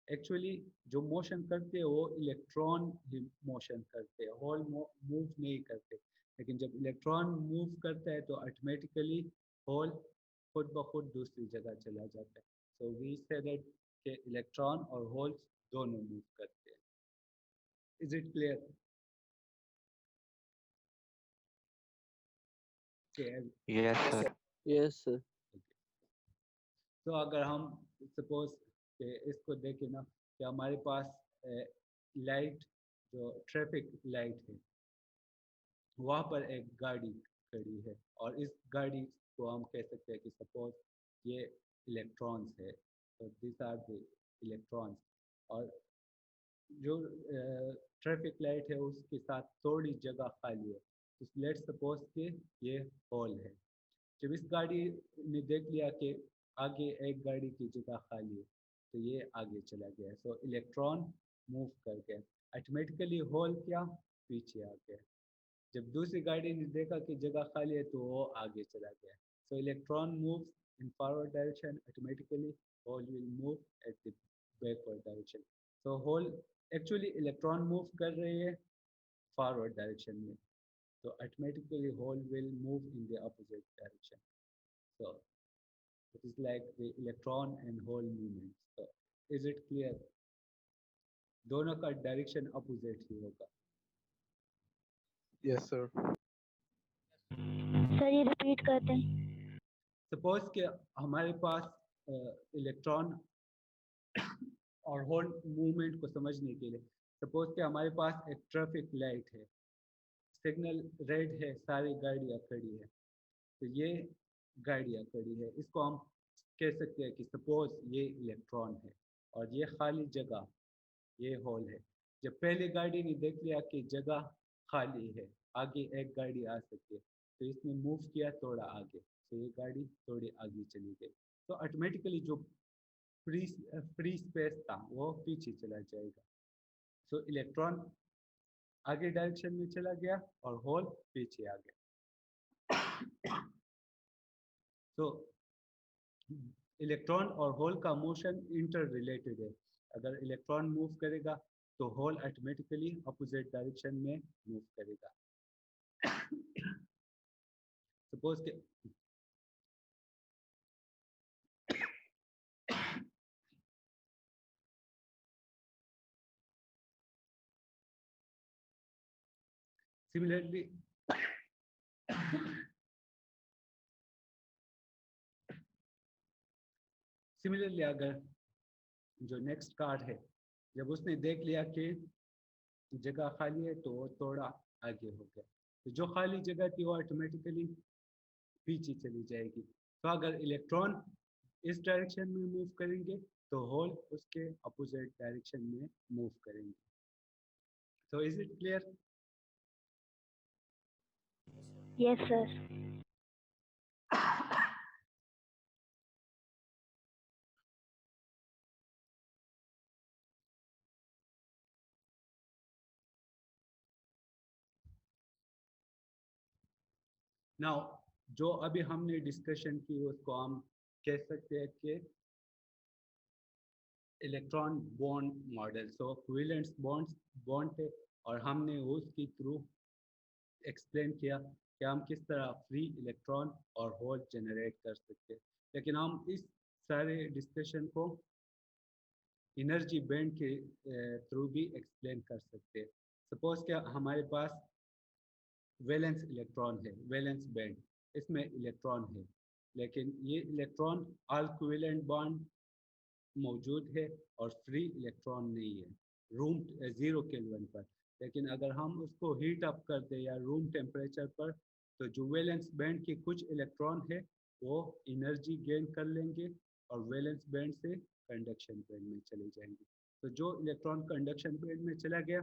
एक्चुअली जो मोशन करते हैं वो इलेक्ट्रॉन ही मोशन करते हैं होल मूव नहीं करते लेकिन जब इलेक्ट्रॉन मूव करता है तो ऑटोमेटिकली होल खुद ब खुद दूसरी जगह चला जाता है सो वी से दैट कि इलेक्ट्रॉन और होल्स दोनों मूव करते हैं is it clear yes sir Yes, sir. तो अगर हम सपोज कि इसको देखें ना कि हमारे पास लाइट जो ट्रैफिक लाइट है वहाँ पर एक गाड़ी खड़ी है और इस गाड़ी को हम कह सकते हैं कि सपोज ये इलेक्ट्रॉन्स है तो दिस आर द इलेक्ट्रॉन्स और जो ट्रैफिक लाइट है उसके साथ थोड़ी जगह खाली है तो लेट्स सपोज कि ये होल है जब इस गाड़ी ने देख लिया कि आगे एक गाड़ी की जगह खाली है तो ये आगे चला गया सो इलेक्ट्रॉन मूव कर गया ऑटोमेटिकली होल क्या पीछे आ गया जब दूसरी गाड़ी ने देखा कि जगह खाली है तो वो आगे चला गया so electron moves in forward direction automatically hole will move at the backward direction so hole actually electron move कर रहे हैं फॉरवर्ड डायरेक्शन में so automatically hole will move in the opposite direction so it is like the electron and hole movement so is it clear दोनों का direction opposite ही होगा yes sir sir ये repeat करते हैं सपोज कि हमारे पास electron और होल मूवमेंट को समझने के लिए सपोज कि हमारे पास एक ट्रैफिक लाइट है सिग्नल रेड है सारी गाड़ियाँ खड़ी है तो ये गाड़ियाँ खड़ी है इसको हम कह सकते हैं कि सपोज ये इलेक्ट्रॉन है और ये खाली जगह ये होल है जब पहली गाड़ी ने देख लिया कि जगह खाली है, आगे एक गाड़ी आ सकती है, तो इसने मूव किया थोड़ा आगे, तो ये गाड़ी थोड़ी आगे चली गई, तो ऑटोमेटिकली जो फ्री स्पेस था वो पीछे चला जाएगा। तो इलेक्ट्रॉन आगे डायरेक्शन में चला गया और होल पीछे आ गया। तो इलेक्ट्रॉन और होल का मोशन इंटर रिलेटेड है। अगर इलेक्ट्रॉन मूव करेगा तो होल ऑटोमेटिकली अपोजिट डायरेक्शन में मूव करेगा। सपोज के सिमिलरली अगर जो नेक्स्ट कार्ड है, जब उसने देख लिया कि जगह खाली है तो वो थोड़ा आगे हो गया, तो जो खाली जगह थी वो ऑटोमेटिकली पीछे चली जाएगी। तो अगर इलेक्ट्रॉन इस डायरेक्शन में मूव करेंगे तो होल उसके अपोजिट डायरेक्शन में मूव करेंगे। So is it clear? Yes, sir. Now जो अभी हमने डिस्कशन की उसको हम कह सकते हैं कि इलेक्ट्रॉन बॉन्ड मॉडल। सो कोवेलेंट बॉन्ड थे और हमने उसके थ्रू एक्सप्लेन किया कि हम किस तरह फ्री इलेक्ट्रॉन और होल जनरेट कर सकते हैं। लेकिन हम इस सारे डिस्कशन को एनर्जी बैंड के थ्रू भी एक्सप्लेन कर सकते हैं। सपोज क्या हमारे पास वैलेंस इलेक्ट्रॉन है, वैलेंस बैंड, इसमें इलेक्ट्रॉन है, लेकिन ये इलेक्ट्रॉन ऑल कोवेलेंट बॉन्ड मौजूद है और फ्री इलेक्ट्रॉन नहीं है रूम 0 केल्विन पर। लेकिन अगर हम उसको हीट अप कर दें या रूम टेम्परेचर पर, तो जो वैलेंस बैंड के कुछ इलेक्ट्रॉन है वो एनर्जी गेन कर लेंगे और वैलेंस बैंड से कंडक्शन बैंड में चले जाएंगे। तो जो इलेक्ट्रॉन कंडक्शन बैंड में चला गया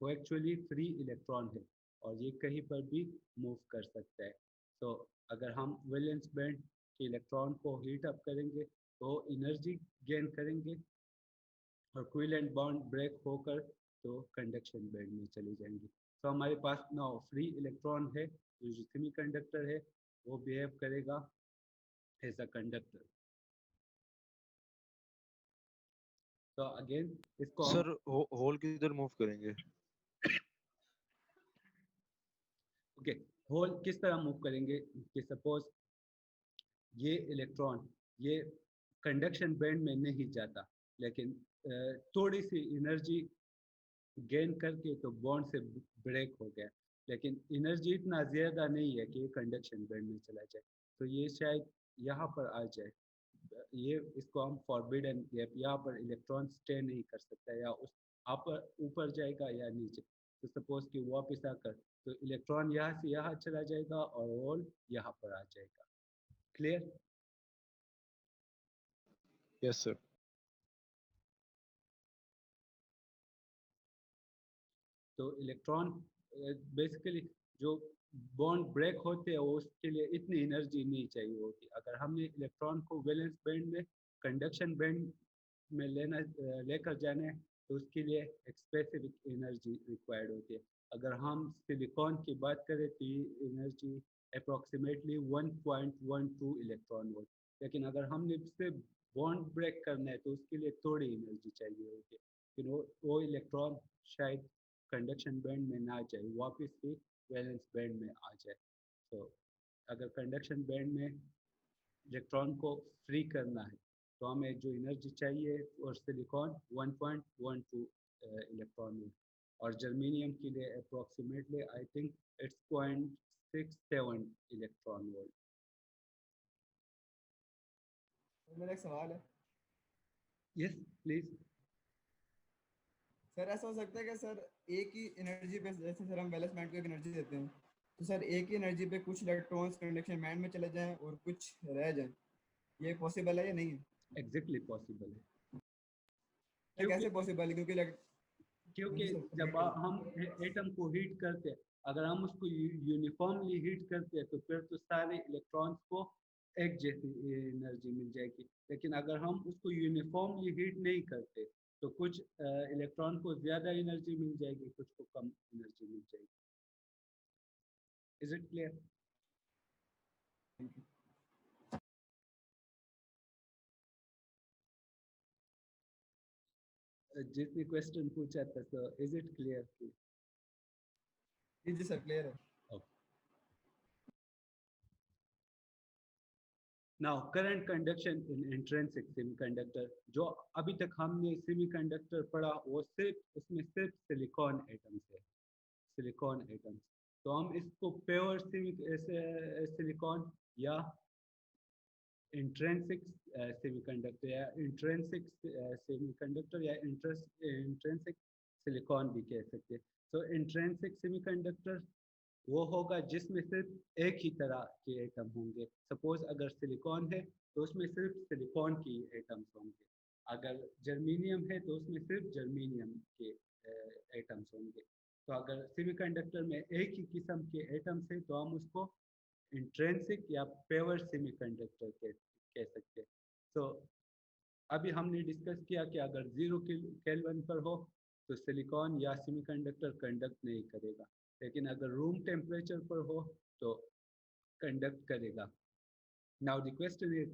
वो एक्चुअली फ्री इलेक्ट्रॉन है और ये कहीं पर भी मूव कर सकता है। तो अगर हम वैलेंस बैंड के इलेक्ट्रॉन को हीट अप करेंगे तो एनर्जी गेन करेंगे और कोवेलेंट बॉन्ड ब्रेक होकर तो कंडक्शन बैंड में चले जाएंगे। तो हमारे पास नाउ फ्री इलेक्ट्रॉन है, जो सेमीकंडक्टर है वो बिहेव करेगा एज अ कंडक्टर। तो अगेन इसको सर होल किधर मूव करेंगे? ओके, होल किस तरह मूव करेंगे कि सपोज ये इलेक्ट्रॉन ये कंडक्शन बैंड में नहीं जाता, लेकिन थोड़ी सी एनर्जी गेन करके तो बॉन्ड से ब्रेक हो गया, लेकिन एनर्जी इतना ज़्यादा नहीं है कि कंडक्शन बैंड में चला जाए, तो ये शायद यहाँ पर आ जाए। ये इसको हम फॉरबिडन गैप, यहाँ पर इलेक्ट्रॉन स्टे नहीं कर सकता, या उस ऊपर जाएगा या नीचे। तो सपोज कि वापस आकर तो इलेक्ट्रॉन यहाँ से यहाँ चला जाएगा और होल यहाँ पर आ जाएगा। क्लियर? Yes sir. तो इलेक्ट्रॉन बेसिकली जो बॉन्ड ब्रेक होते हैं उसके लिए इतनी एनर्जी नहीं चाहिए होती। अगर हमने इलेक्ट्रॉन को वैलेंस बैंड में कंडक्शन बैंड में लेकर जाना है तो उसके लिए एक स्पेसिफिक एनर्जी रिक्वायर्ड होती है। अगर हम सिलिकॉन की बात करें तो ये एनर्जी अप्रॉक्सीमेटली 1.12 इलेक्ट्रॉन वोल्ट, लेकिन अगर हमने उससे बॉन्ड ब्रेक करना है तो उसके लिए थोड़ी एनर्जी चाहिए होती है, लेकिन वो इलेक्ट्रॉन शायद कंडक्शन बैंड में ना जाए, वापस से वैलेंस बैंड में आ जाए। तो अगर कंडक्शन बैंड में इलेक्ट्रॉन को फ्री करना है तो हमें जो एनर्जी चाहिए और सिलिकॉन 1.12 इलेक्ट्रॉन वोल्ट, और जर्मेनियम के लिए approximately I think it's 0.67 electron volt. मेरा एक सवाल है। Yes please. सर ऐसा हो सकता है कि सर एक ही एनर्जी पे, जैसे सर हम वैलेंस बैंड को एक एनर्जी देते हैं, तो सर एक ही एनर्जी पे कुछ इलेक्ट्रॉन्स कंडक्शन बैंड में चले जाएं और कुछ रह जाएं, ये पॉसिबल है या नहीं है? एग्जैक्टली पॉसिबल है। कैसे पॉसिबल है? क्योंकि क्योंकि सर जब कंप्लीट हम एटम को हीट करते हैं, अगर हम उसको यूनिफॉर्मली हीट करते हैं तो फिर तो सारे इलेक्ट्रॉन्स को एक जैसी एनर्जी मिल जाएगी। लेकिन अगर हम उसको यूनिफॉर्मली हीट नहीं करते तो कुछ इलेक्ट्रॉन को ज़्यादा एनर्जी मिल जाएगी, कुछ को कम एनर्जी मिल जाएगी। Is it clear? जिसने क्वेश्चन पूछा था, तो इज इट क्लियर? जी सर क्लियर है। Now, current conduction in intrinsic semiconductor, जो अभी तक हमने सेमीकंडक्टर पढ़ा वो सिर्फ उसमें सिर्फ सिलिकॉन एटम्स है, सिलिकॉन एटम्स। तो हम इसको प्योर सिलिकॉन या इंट्रिंसिक सेमीकंडक्टर या इंट्रिंसिक सेमीकंडक्टर या इंट्रिंसिक सिलिकॉन भी कह सकते हैं। तो इंट्रिंसिक सेमीकंडक्टर वो होगा जिसमें सिर्फ एक ही तरह के एटम होंगे। सपोज अगर सिलिकॉन है तो उसमें सिर्फ सिलिकॉन की एटम्स होंगे, अगर जर्मेनियम है तो उसमें सिर्फ जर्मेनियम के एटम्स होंगे। तो अगर सेमीकंडक्टर में एक ही किस्म के एटम्स है तो हम उसको इंट्रिंसिक या प्योर सेमीकंडक्टर कह सकते हैं। तो अभी हमने डिस्कस किया कि अगर 0 केल्विन पर हो तो सिलिकॉन या सेमीकंडक्टर कंडक्ट नहीं करेगा, लेकिन अगर रूम टेम्परेचर पर हो तो कंडक्ट करेगा। Now the question is,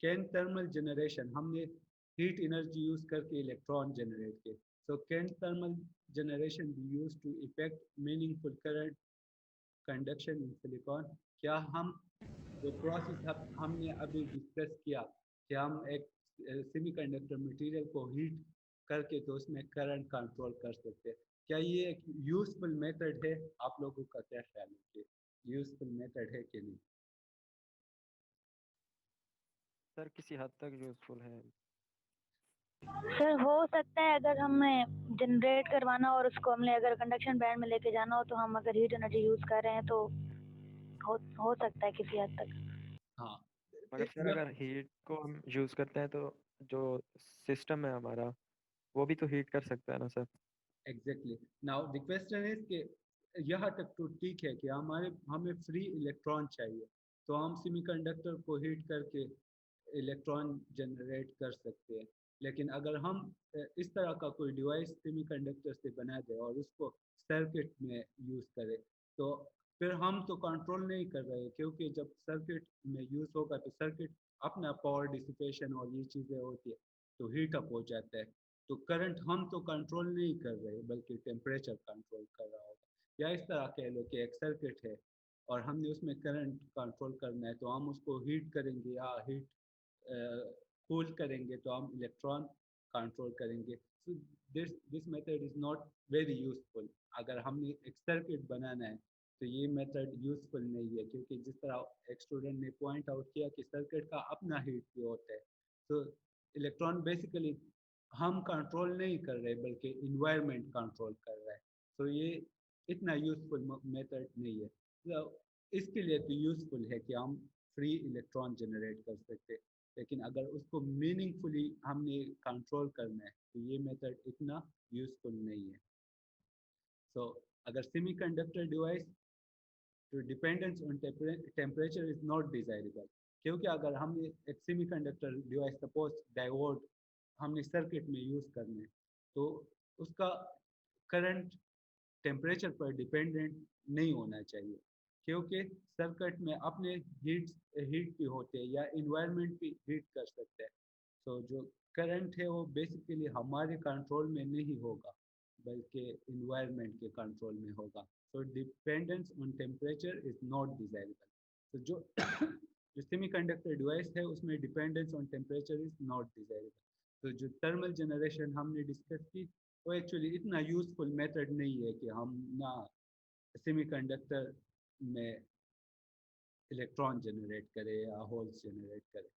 can thermal generation, हमने हीट एनर्जी यूज करके इलेक्ट्रॉन जनरेट किए, so can thermal generation be used to effect meaningful current conduction in silicon? क्या हम जो प्रोसेस हमने अभी डिस्कस किया कि हम एक सेमीकंडक्टर मटेरियल को हीट करके तो उसमें करंट कंट्रोल कर सकते हैं, क्या ये एक यूजफुल मेथड है? आप लोगों का क्या ख्याल है कि यूजफुल मेथड है कि नहीं? सर किसी हद तक यूजफुल है। सर हो सकता है अगर हमें जनरेट करवाना और उसको हमने अगर कंडक्शन बैंड में लेके जाना हो तो हम अगर हीट एनर्जी यूज कर रहे हैं तो हो सकता है किसी हद तक। हाँ, मगर सर अगर हीट को हम यूज करते हैं तो जो सिस्टम है हमारा वो भी तो हीट कर सकता है ना sir. Exactly. Now the question is कि यहाँ तक तो ठीक है कि हमें फ्री इलेक्ट्रॉन चाहिए, तो हम सेमीकंडक्टर को हीट करके इलेक्ट्रॉन जनरेट कर सकते हैं। लेकिन अगर हम इस तरह का कोई डिवाइस सेमीकंडक्टर से बना दे और उसको सर्किट में यूज़ करें तो फिर हम तो कंट्रोल नहीं कर रहे, क्योंकि जब सर्किट में यूज़ होगा तो सर्किट अपना पावर डिसिपेशन और ये चीज़ें होती है तो हीट अप हो जाता है। तो करंट हम तो कंट्रोल नहीं कर रहे बल्कि टेम्परेचर कंट्रोल कर रहा होगा। या इस तरह कह लो कि एक सर्किट है और हमने उसमें करंट कंट्रोल करना है तो हम उसको हीट करेंगे या हीट कूल करेंगे तो हम इलेक्ट्रॉन कंट्रोल करेंगे। So this method is not very useful. अगर हमने एक सर्किट बनाना है तो ये मेथड यूजफुल नहीं है, क्योंकि जिस तरह एक स्टूडेंट ने पॉइंट आउट किया कि सर्किट का अपना हीट भी होता है। तो इलेक्ट्रॉन बेसिकली हम कंट्रोल नहीं कर रहे बल्कि इन्वायरमेंट कंट्रोल कर रहा है। तो ये इतना यूजफुल मेथड नहीं है। तो इसके लिए तो यूजफुल है कि हम फ्री इलेक्ट्रॉन जनरेट कर सकते हैं, लेकिन अगर उसको मीनिंगफुली हमने कंट्रोल करना है तो ये मेथड इतना यूजफुल नहीं है। सो अगर सेमीकंडक्टर डिवाइस तो dependence on temperature is not desirable, क्योंकि अगर हमने एक सेमीकंडक्टर डिवाइस सपोज डायोड हमने सर्किट में यूज़ करना है तो उसका करंट टेम्परेचर पर डिपेंडेंट नहीं होना चाहिए, क्योंकि सर्किट में अपने हीट भी होते हैं या इन्वायरमेंट भी हीट कर सकते हैं। तो जो करंट है वो बेसिकली हमारे कंट्रोल में नहीं होगा बल्कि इन्वायरमेंट के कंट्रोल में होगा। So dependence on temperature is not desirable. तो जो सेमीकंडक्टर डिवाइस है उसमें dependence on temperature is not desirable. तो जो थर्मल जनरेशन हमने डिस्कस की वो एक्चुअली इतना यूजफुल मेथड नहीं है कि हम ना सेमीकंडक्टर में इलेक्ट्रॉन जनरेट करें या होल्स जनरेट करें।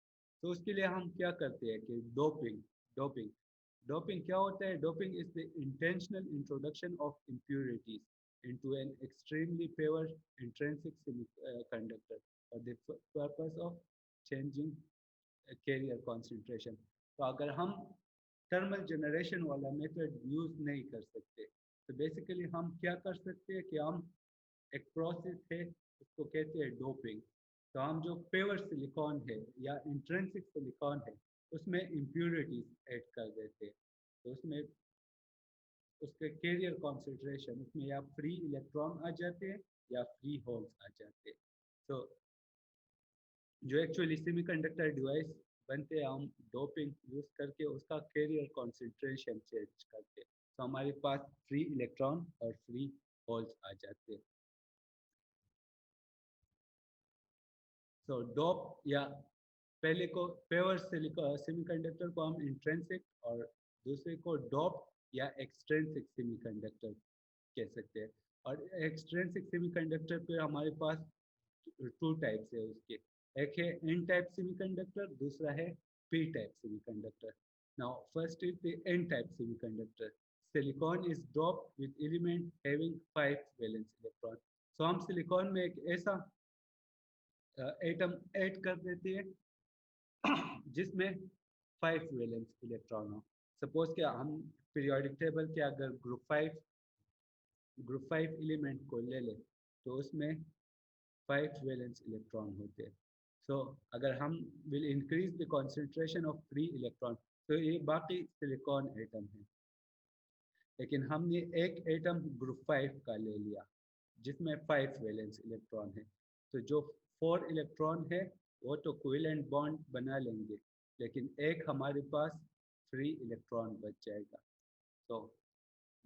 तो उसके लिए हम क्या करते हैं कि डोपिंग डोपिंग क्या होता है? Doping is the intentional introduction of impurities into an extremely pure intrinsic semiconductor for the purpose of changing carrier concentration. तो अगर हम थर्मल जनरेशन वाला मेथड यूज़ नहीं कर सकते। तो बेसिकली हम क्या कर सकते हैं कि हम एक प्रोसेस है उसको कहते हैं डोपिंग। तो हम जो प्योर सिलिकॉन है या इंट्रिंसिक सिलिकॉन है उसमें इम्प्योरिटीज ऐड कर देते हैं। तो उसमें उसके कैरियर कॉन्सेंट्रेशन उसमें या फ्री इलेक्ट्रॉन आ जाते हैं या फ्री होल्स आ जाते हैं। तो जो एक्चुअली सेमीकंडक्टर डिवाइस बनते हैं हम डोपिंग यूज़ करके उसका कैरियर कॉन्सेंट्रेशन चेंज करके, तो हमारे पास फ्री इलेक्ट्रॉन और फ्री होल्स आ जाते हैं। तो डोप या पहले को प्योर सेमीकंडक्टर को हम इंट्रिंसिक और दूसरे को डोप या एक्सट्रिंसिक सेमीकंडक्टर कह सकते हैं। और एक्सट्रिंसिक सेमीकंडक्टर पे हमारे पास टू टाइप्स है उसके, एक है एन टाइप सेमीकंडक्टर, दूसरा है P type semiconductor. Now first is the N type semiconductor. Silicon is doped with element having 5 valence electron. So हम सिलिकॉन में एक ऐसा एटम ऐड कर देते हैं जिसमें 5 वैलेंस इलेक्ट्रॉन हो। सपोज कि हम पीरियोडिक टेबल के अगर ग्रुप 5 एलिमेंट को ले लें तो उसमें 5 वैलेंस इलेक्ट्रॉन होते हैं। सो अगर हम will increase the concentration of free electron तो ये बाकी सिलिकॉन एटम है, लेकिन हमने एक एटम ग्रुप 5 का ले लिया जिसमें 5 वैलेंस इलेक्ट्रॉन है। तो जो 4 इलेक्ट्रॉन है वो तो कोवेलेंट बॉन्ड बना लेंगे, लेकिन एक हमारे पास फ्री इलेक्ट्रॉन बच जाएगा। तो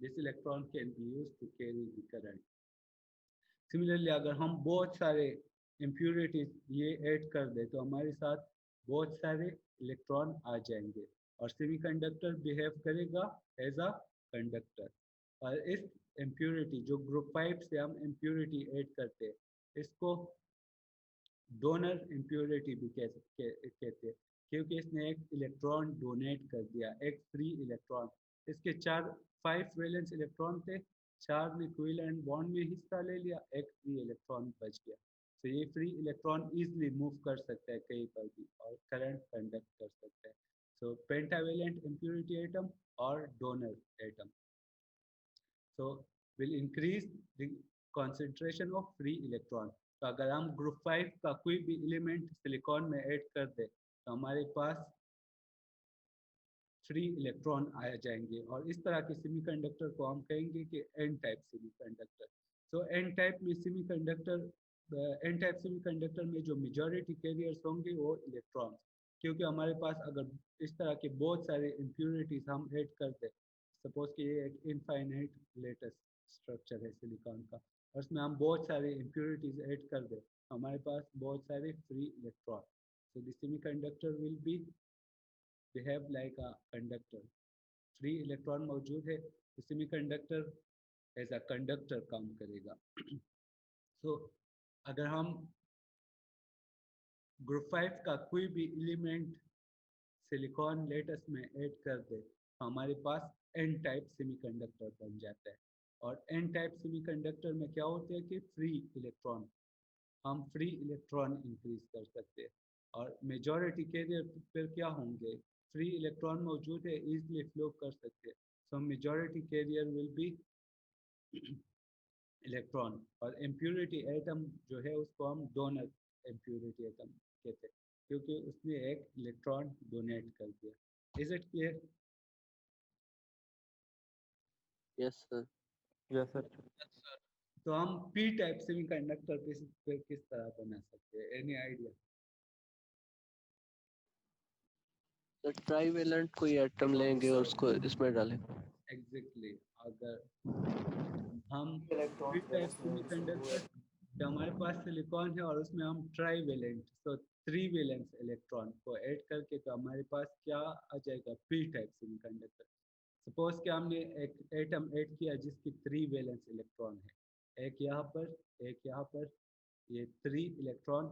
this electron can be used to carry the current. Similarly अगर हम बहुत सारे इम्प्योरिटीज ये ऐड कर दे तो हमारे साथ बहुत सारे इलेक्ट्रॉन आ जाएंगे और सेमीकंडक्टर बिहेव करेगा एज अ कंडक्टर। और इस इम्प्योरिटी जो ग्रुप 5 से हम इम्प्योरिटी ऐड करते हैं इसको डोनर इम्प्योरिटी भी कहते हैं, क्योंकि इसने एक इलेक्ट्रॉन डोनेट कर दिया, एक फ्री इलेक्ट्रॉन। इसके 5 वैलेंस इलेक्ट्रॉन थे, 4 ने कोवेलेंट बॉन्ड में हिस्सा ले लिया, एक फ्री इलेक्ट्रॉन बच गया। तो ये फ्री इलेक्ट्रॉन इजीली मूव कर सकता है कहीं पर भी और करंट कंडक्ट कर सकता है। सो पेंटावेलेंट इम्प्योरिटी एटम और donor atom so will increase the concentration of free electron। तो अगर हम ग्रुप 5 का कोई भी एलिमेंट सिलिकॉन में ऐड कर दे तो हमारे पास फ्री इलेक्ट्रॉन आ जाएंगे और इस तरह के सेमीकंडक्टर को हम कहेंगे कि एन टाइप सेमीकंडक्टर। तो एन टाइप में एन टाइप सेमीकंडक्टर में जो मेजॉरिटी कैरियर्स होंगे वो इलेक्ट्रॉन्स, क्योंकि हमारे पास अगर इस तरह के बहुत सारे इम्प्योरिटीज हम ऐड कर दें, सपोज कि ये एक इनफाइनाइट लेटेस्ट स्ट्रक्चर है सिलिकॉन का और उसमें हम बहुत सारे इम्प्योरिटीज ऐड कर दें, हमारे पास बहुत सारे free electron. So the semiconductor will be behave like a conductor. Free electron मौजूद है तो सेमीकंडक्टर एज अ कंडक्टर काम करेगा। सो अगर हम ग्रुप 5 का कोई भी एलिमेंट सिलिकॉन लेटेस्ट में ऐड कर दे तो हमारे पास एन टाइप सेमीकंडक्टर बन जाता है। और एन टाइप सेमीकंडक्टर में क्या होता है कि फ्री इलेक्ट्रॉन, हम फ्री इलेक्ट्रॉन इंक्रीज कर सकते हैं और मेजॉरिटी कैरियर फिर क्या होंगे, फ्री इलेक्ट्रॉन मौजूद है, इजीली फ्लो कर सकते हैं। So majority carrier will be electron और इम्प्योरिटी एटम जो है उसको हम डोनर इम्प्योरिटी एटम कहते हैं, क्योंकि उसने एक इलेक्ट्रॉन डोनेट कर दिया। Is it clear? Yes sir. Yes sir. तो हम पी टाइप सेमीकंडक्टर पे किस तरह बना सकते हैं, एनी आइडिया? तो ट्राईवेलेंट कोई एटम लेंगे और उसको इसमें डालें। एग्जैक्टली अगर हम पी टाइप सेमीकंडक्टर तो हमारे पास सिलिकॉन है और उसमें हम ट्राईवेलेंट तो 3 वैलेंस इलेक्ट्रॉन को ऐड करके तो हमारे पास क्या आ जाएगा, पी टाइप सेमीकंडक्टर। सपोज कि हमने एक एटम ऐड किया जिसकी 3 वैलेंस इलेक्ट्रॉन है, एक यहाँ पर एक यहाँ पर, ये 3 इलेक्ट्रॉन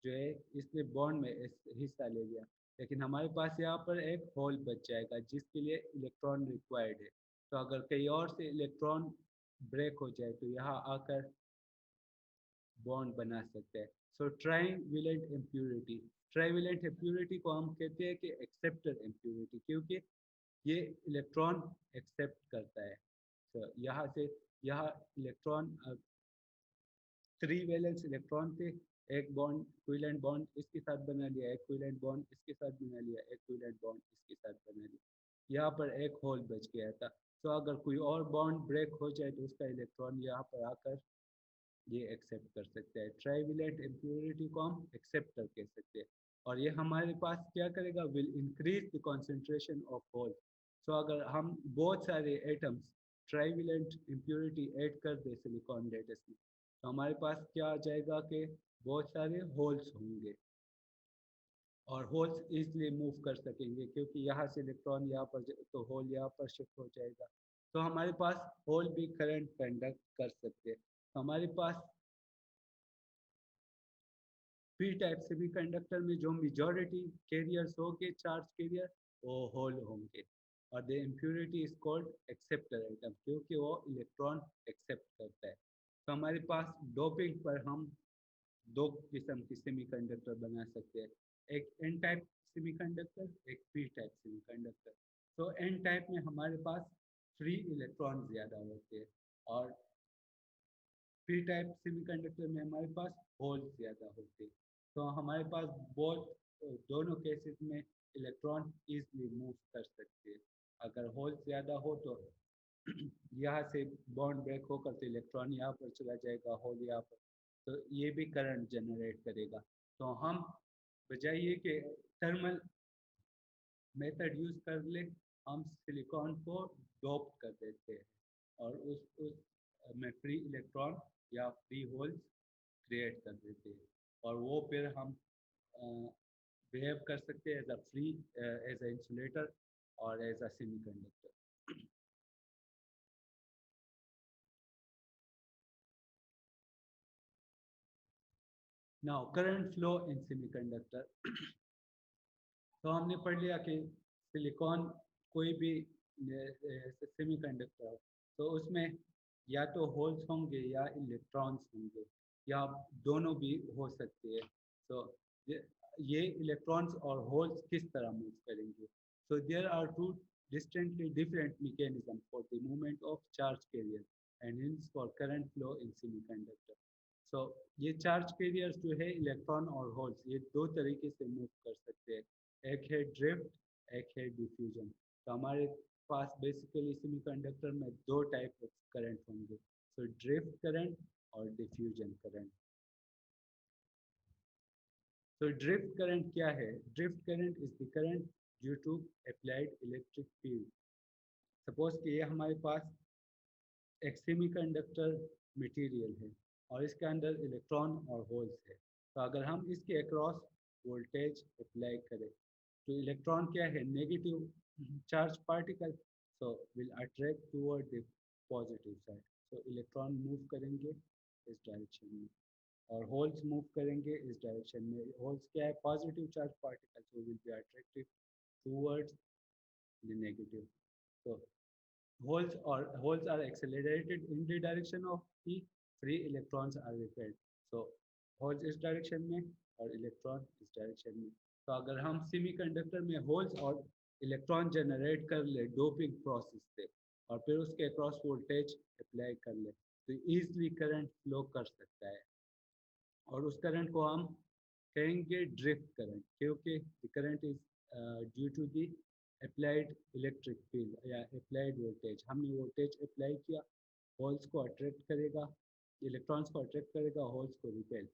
जो है इसने बॉन्ड में हिस्सा ले लिया, लेकिन हमारे पास यहाँ पर एक होल बच जाएगा जिसके लिए इलेक्ट्रॉन रिक्वायर्ड है। तो अगर कहीं और से इलेक्ट्रॉन ब्रेक हो जाए तो यहाँ आकर बॉन्ड बना सकते हैं। सो ट्राईवेलेंट इम्प्योरिटी, ट्राईवेलेंट इम्प्योरिटी को हम कहते हैं कि एक्सेप्टर इम्प्योरिटी, क्योंकि ये इलेक्ट्रॉन एक्सेप्ट करता है। तो यहाँ से यहाँ इलेक्ट्रॉन 3 वैलेंस इलेक्ट्रॉन थे, एक बॉन्ड कोवेलेंट बॉन्ड इसके साथ बना लिया, एक कोवेलेंट बॉन्ड इसके साथ बना लिया, एक कोवेलेंट बॉन्ड इसके साथ बना लिया, यहाँ पर एक होल बच गया था। तो अगर कोई और बॉन्ड ब्रेक हो जाए तो उसका इलेक्ट्रॉन यहाँ पर आकर ये एक्सेप्ट कर सकते हैं। ट्राइवेलेंट इम्प्योरिटी को हम एक्सेप्टर कह सकते हैं, और ये हमारे पास क्या करेगा, will increase the concentration of hole. So अगर हम बहुत सारे एटम्स ट्राइवेलेंट इम्प्योरिटी ऐड कर दे सिलिकॉन लेटेस्ट में, तो हमारे पास क्या आ जाएगा कि बहुत सारे होल्स होंगे, और होल्स इजीली मूव कर सकेंगे क्योंकि यहाँ से इलेक्ट्रॉन यहाँ पर तो होल यहाँ पर शिफ्ट हो जाएगा। तो हमारे पास होल भी करंट कंडक्ट कर सकते हैं। तो हमारे पास पी टाइप सेमीकंडक्टर में जो मेजॉरिटी कैरियर्स होंगे, चार्ज कैरियर, वो होल होंगे, और the impurity is called acceptor atom क्योंकि वो इलेक्ट्रॉन एक्सेप्ट करता है। तो हमारे पास डोपिंग पर हम दो किस्म की सेमीकंडक्टर बना सकते हैं, एक एन टाइप सेमीकंडक्टर, एक पी टाइप सेमीकंडक्टर। तो एन टाइप में हमारे पास फ्री इलेक्ट्रॉन ज़्यादा होते हैं, और पी टाइप सेमीकंडक्टर में हमारे पास होल ज़्यादा होते हैं। तो हमारे पास बहुत दोनों केसेस में इलेक्ट्रॉन ईजिली मूव कर सकते हैं। अगर होल ज़्यादा हो तो यहाँ से बॉन्ड ब्रेक होकर तो इलेक्ट्रॉन यहाँ पर चला जाएगा, होल यहाँ पर, तो ये भी करंट जनरेट करेगा। तो हम बजाय ये कि थर्मल मेथड यूज़ कर ले, हम सिलिकॉन को डोप कर देते हैं और उस में फ्री इलेक्ट्रॉन या फ्री होल्स क्रिएट कर देते हैं, और वो फिर हम बिहेव कर सकते हैं as a free, as a insulator और as a semiconductor. Now current flow in semiconductor. तो हमने पढ़ लिया कि सिलिकॉन कोई भी सेमीकंडक्टर तो उसमें या तो होल्स होंगे या इलेक्ट्रॉन्स होंगे या दोनों भी हो सकते हैं। तो ये इलेक्ट्रॉन्स और होल्स किस तरह मूव करेंगे? So there are two distinctly different mechanism for the movement of charge carrier and hence for current flow in semiconductor. So ये चार्ज कैरियर्स जो है इलेक्ट्रॉन और होल्स, ये दो तरीके से मूव कर सकते हैं, एक है ड्रिफ्ट, एक है डिफ्यूजन। तो हमारे पास बेसिकली सेमीकंडक्टर में दो टाइप ऑफ करंट होंगे, सो ड्रिफ्ट करंट और डिफ्यूजन करंट। तो ड्रिफ्ट करंट क्या है? Drift current is the current due to applied electric field. Suppose कि ये हमारे पास एक सेमीकंडक्टर मटेरियल है और इसके अंदर इलेक्ट्रॉन और होल्स है, तो अगर हम इसके अक्रॉस वोल्टेज अप्लाई करें तो इलेक्ट्रॉन क्या है, negative charge particle, so will attract toward the positive side. So electron move करेंगे इस डायरेक्शन में और होल्स मूव करेंगे इस डायरेक्शन में। होल्स क्या है, positive charge particle, so will be attracted towards the negative. तो holes are accelerated in the direction of the free electrons are repelled. So holes इस डायरेक्शन में और इलेक्ट्रॉन इस डायरेक्शन में। तो अगर हम सेमीकंडक्टर में होल्स और इलेक्ट्रॉन जनरेट कर ले डोपिंग प्रोसेस से और फिर उसके अक्रॉस वोल्टेज अप्लाई कर ले तो ईजिली करंट फ्लो कर सकता है, और उस करंट को हम कहेंगे ड्रिफ्ट करंट क्योंकि current is due to the applied electric field या अप्लाइड वोल्टेज। हमने वोल्टेज अप्लाई किया, होल्स को अट्रैक्ट करेगा, इलेक्ट्रॉन्स को अट्रैक्ट करेगा, होल्स को रिपेल।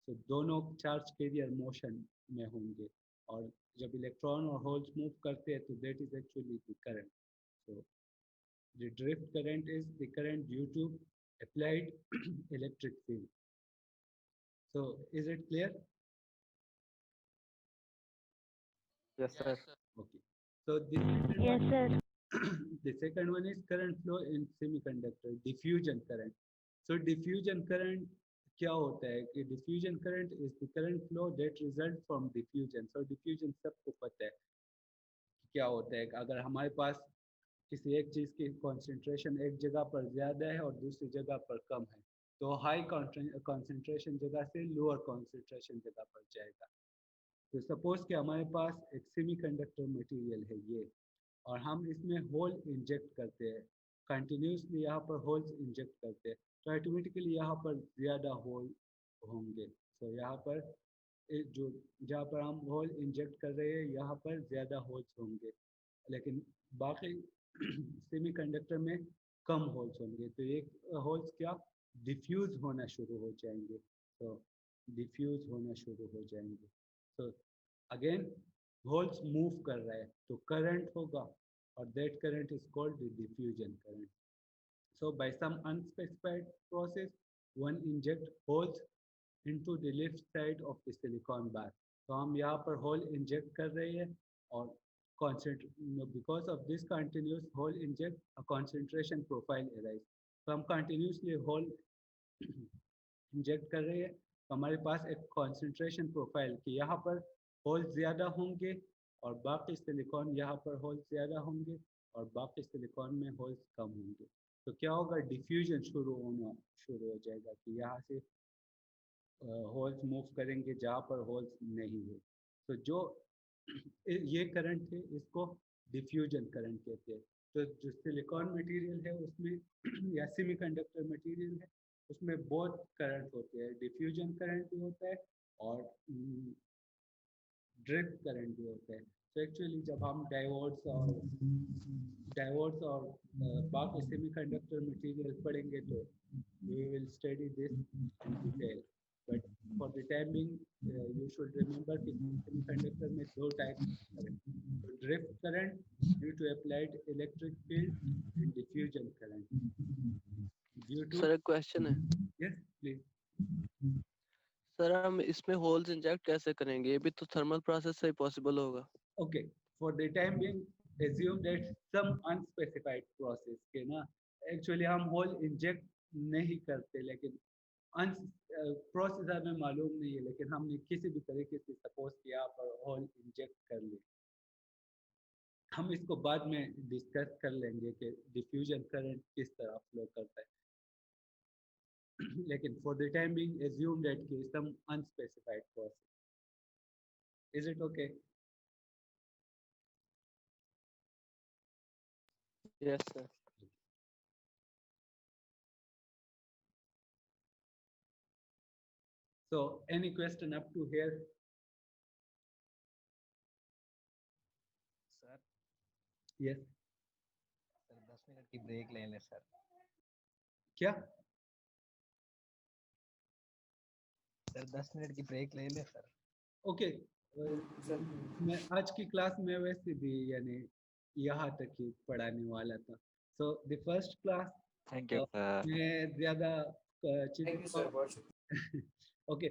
सो दोनों चार्ज कैरियर मोशन में होंगे, और जब इलेक्ट्रॉन और होल्स मूव करते हैं तो that is actually the current. So the drift current is the current due to applied electric field. So is it clear? Yes, sir. Okay. So the second Yes, one, sir. the second one is current flow in semiconductor, diffusion current. So diffusion current क्या होता है कि diffusion current is the current flow that results from diffusion. So diffusion सबको पता है कि क्या होता है। अगर हमारे पास किसी एक चीज़ की कंसंट्रेशन एक जगह पर ज़्यादा है और दूसरी जगह पर कम है तो हाई कंसंट्रेशन जगह से लोअर कंसंट्रेशन जगह पर जाएगा। तो सपोज कि हमारे पास एक सेमीकंडक्टर मटेरियल है ये, और हम इसमें होल इंजेक्ट करते हैं, कंटिन्यूसली यहाँ पर होल्स इंजेक्ट करते हैं, तो ऑटोमेटिकली यहाँ पर ज़्यादा होल होंगे। तो यहाँ पर जो जहाँ पर हम होल इंजेक्ट कर रहे हैं यहाँ पर ज़्यादा होल्स होंगे, लेकिन बाकी सेमीकंडक्टर में कम होल्स होंगे। तो ये होल्स क्या डिफ्यूज होना शुरू हो जाएंगे, तो डिफ्यूज होना शुरू हो जाएंगे। तो अगेन होल्स मूव कर रहा है तो करंट होगा, और that current is called the diffusion current. So by some unspecified process, one inject holes into the left side of the silicon bar. तो हम यहाँ पर होल इंजेक्ट कर रहे हैं और because of this continuous hole inject, a concentration profile arise. तो हम continuously होल इंजेक्ट कर रहे हैं तो हमारे पास एक concentration profile कि यहाँ पर होल ज़्यादा होंगे और बाकी सिलिकॉन यहाँ पर होल ज़्यादा होंगे और बाकी सिलिकॉन में होल्स कम होंगे। तो क्या होगा, डिफ्यूजन शुरू हो जाएगा कि यहाँ से होल्स मूव करेंगे जहाँ पर होल्स नहीं है। तो जो ये करंट है इसको डिफ्यूजन करंट कहते हैं। तो जो सिलिकॉन मटेरियल है उसमें या सेमीकंडक्टर मटेरियल है उसमें बहुत करंट होते हैं, डिफ्यूजन करंट भी होता है और ड्रिफ्ट करंट भी होता है। तो एक्चुअली जब हम डायोड्स और बाकी सेमीकंडक्टर मटेरियल पढ़ेंगे तो we will study this in detail, but for the time being you should remember कि सेमीकंडक्टर में दो type current, drift current due to applied electric field and diffusion current due to। Sir एक question है। yes please। Sir हम इसमें holes inject कैसे करेंगे, ये भी तो थर्मल प्रोसेस से ही पॉसिबल होगा। Okay, for the time being assume that some unspecified process के ना एक्चुअली हम होल इंजेक्ट नहीं करते, लेकिन प्रोसेस हमें मालूम नहीं है, लेकिन हमने किसी भी तरीके से सपोज किया पर होल इंजेक्ट कर ले। हम इसको बाद में डिस्कस कर लेंगे कि डिफ्यूजन करंट किस तरह फ्लो करता है, लेकिन for the time being assume that कि some unspecified process। Is it okay? Yes sir। So any question up to here? Sir Yes। Sir 10 minute की ब्रेक ले लें सर। क्या सर 10 मिनट की ब्रेक ले लें सर। ओके सर, मैं आज की क्लास में वैसे भी यानी यहाँ तक ही पढ़ाने वाला था। So the first class thank you sir. मैं ज़्यादा ओके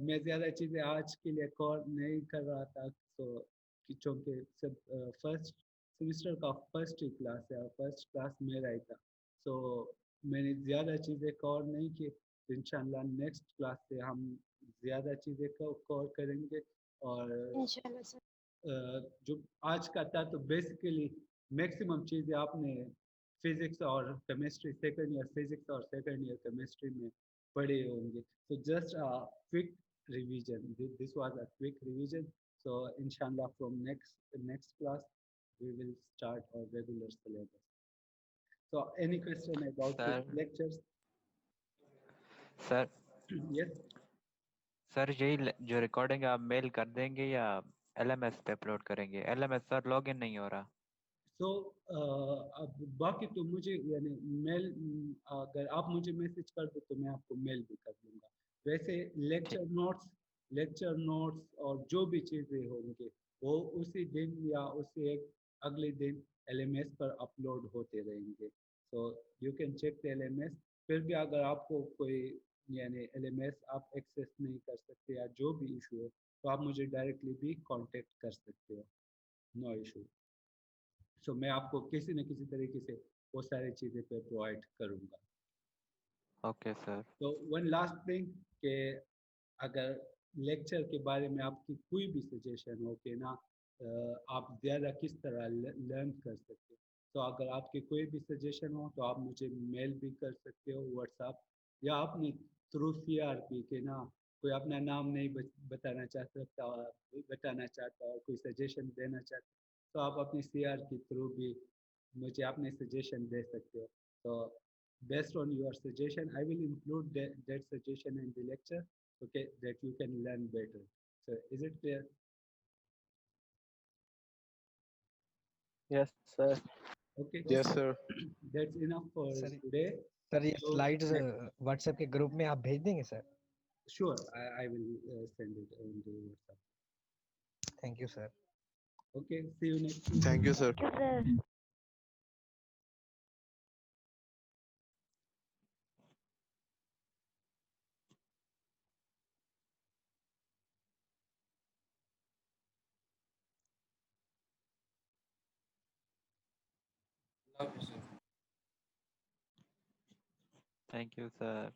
मैं ज़्यादा चीज़ें आज के लिए कवर नहीं कर रहा था, तो क्योंकि सब फर्स्ट सेमेस्टर का फर्स्ट ही क्लास है और फर्स्ट क्लास मेरा ही था, तो मैंने ज़्यादा चीज़ें कवर नहीं की। इंशाल्लाह नेक्स्ट क्लास से हम ज़्यादा चीज़ें कवर करेंगे। और जो आज का था तो बेसिकली मैक्सिमम चीज़ें आपने फिजिक्स और केमिस्ट्री सेकंड ईयर फिजिक्स और सेकंड ईयर केमिस्ट्री में पढ़े होंगे। So just a quick revision. This was a quick revision. So inshallah from next class we will start our regular syllabus. So any question about the lectures? Sir Yes. Sir यही जो recording आप mail कर देंगे या LMS पे upload करेंगे? LMS sir login नहीं हो रहा। So अब बाकी तो मुझे यानी मेल अगर आप मुझे मैसेज कर दो तो मैं आपको मेल भी कर दूंगा। वैसे लेक्चर नोट्स और जो भी चीज़ें होंगे वो उसी दिन या उसी एक अगले दिन LMS पर अपलोड होते रहेंगे। So you can check the LMS। फिर भी अगर आपको कोई यानी LMS आप एक्सेस नहीं कर सकते या जो भी इशू हो तो आप मुझे डायरेक्टली भी कांटेक्ट कर सकते हो, नो इशू। सो मैं आपको किसी न किसी तरीके से वो सारी चीज़ें पे प्रोवाइड करूँगा। Okay sir. तो वन लास्ट थिंग कि अगर लेक्चर के बारे में आपकी कोई भी सजेशन हो कि ना आप ज़्यादा किस तरह लर्न कर सकते हो, तो अगर आपके कोई भी सजेशन हो तो आप मुझे मेल भी कर सकते हो व्हाट्सएप, या अपने थ्रू CRP के ना कोई अपना नाम नहीं बताना चाहता और कोई सजेशन देना चाहता तो आप अपनी CR के थ्रू भी मुझे अपने सजेशन दे सकते हो. तो based on your suggestion, I will include that suggestion in the lecture, okay, that you can learn better. So is it clear? Yes, sir. Okay. Yes, sir. That's enough for sir today. Sir ये So slides next, WhatsApp के group में आप भेज देंगे sir? sure, I will send it on the WhatsApp. Thank you sir. Okay, see you next week. Thank you, sir. Thank you, sir. Thank you, sir.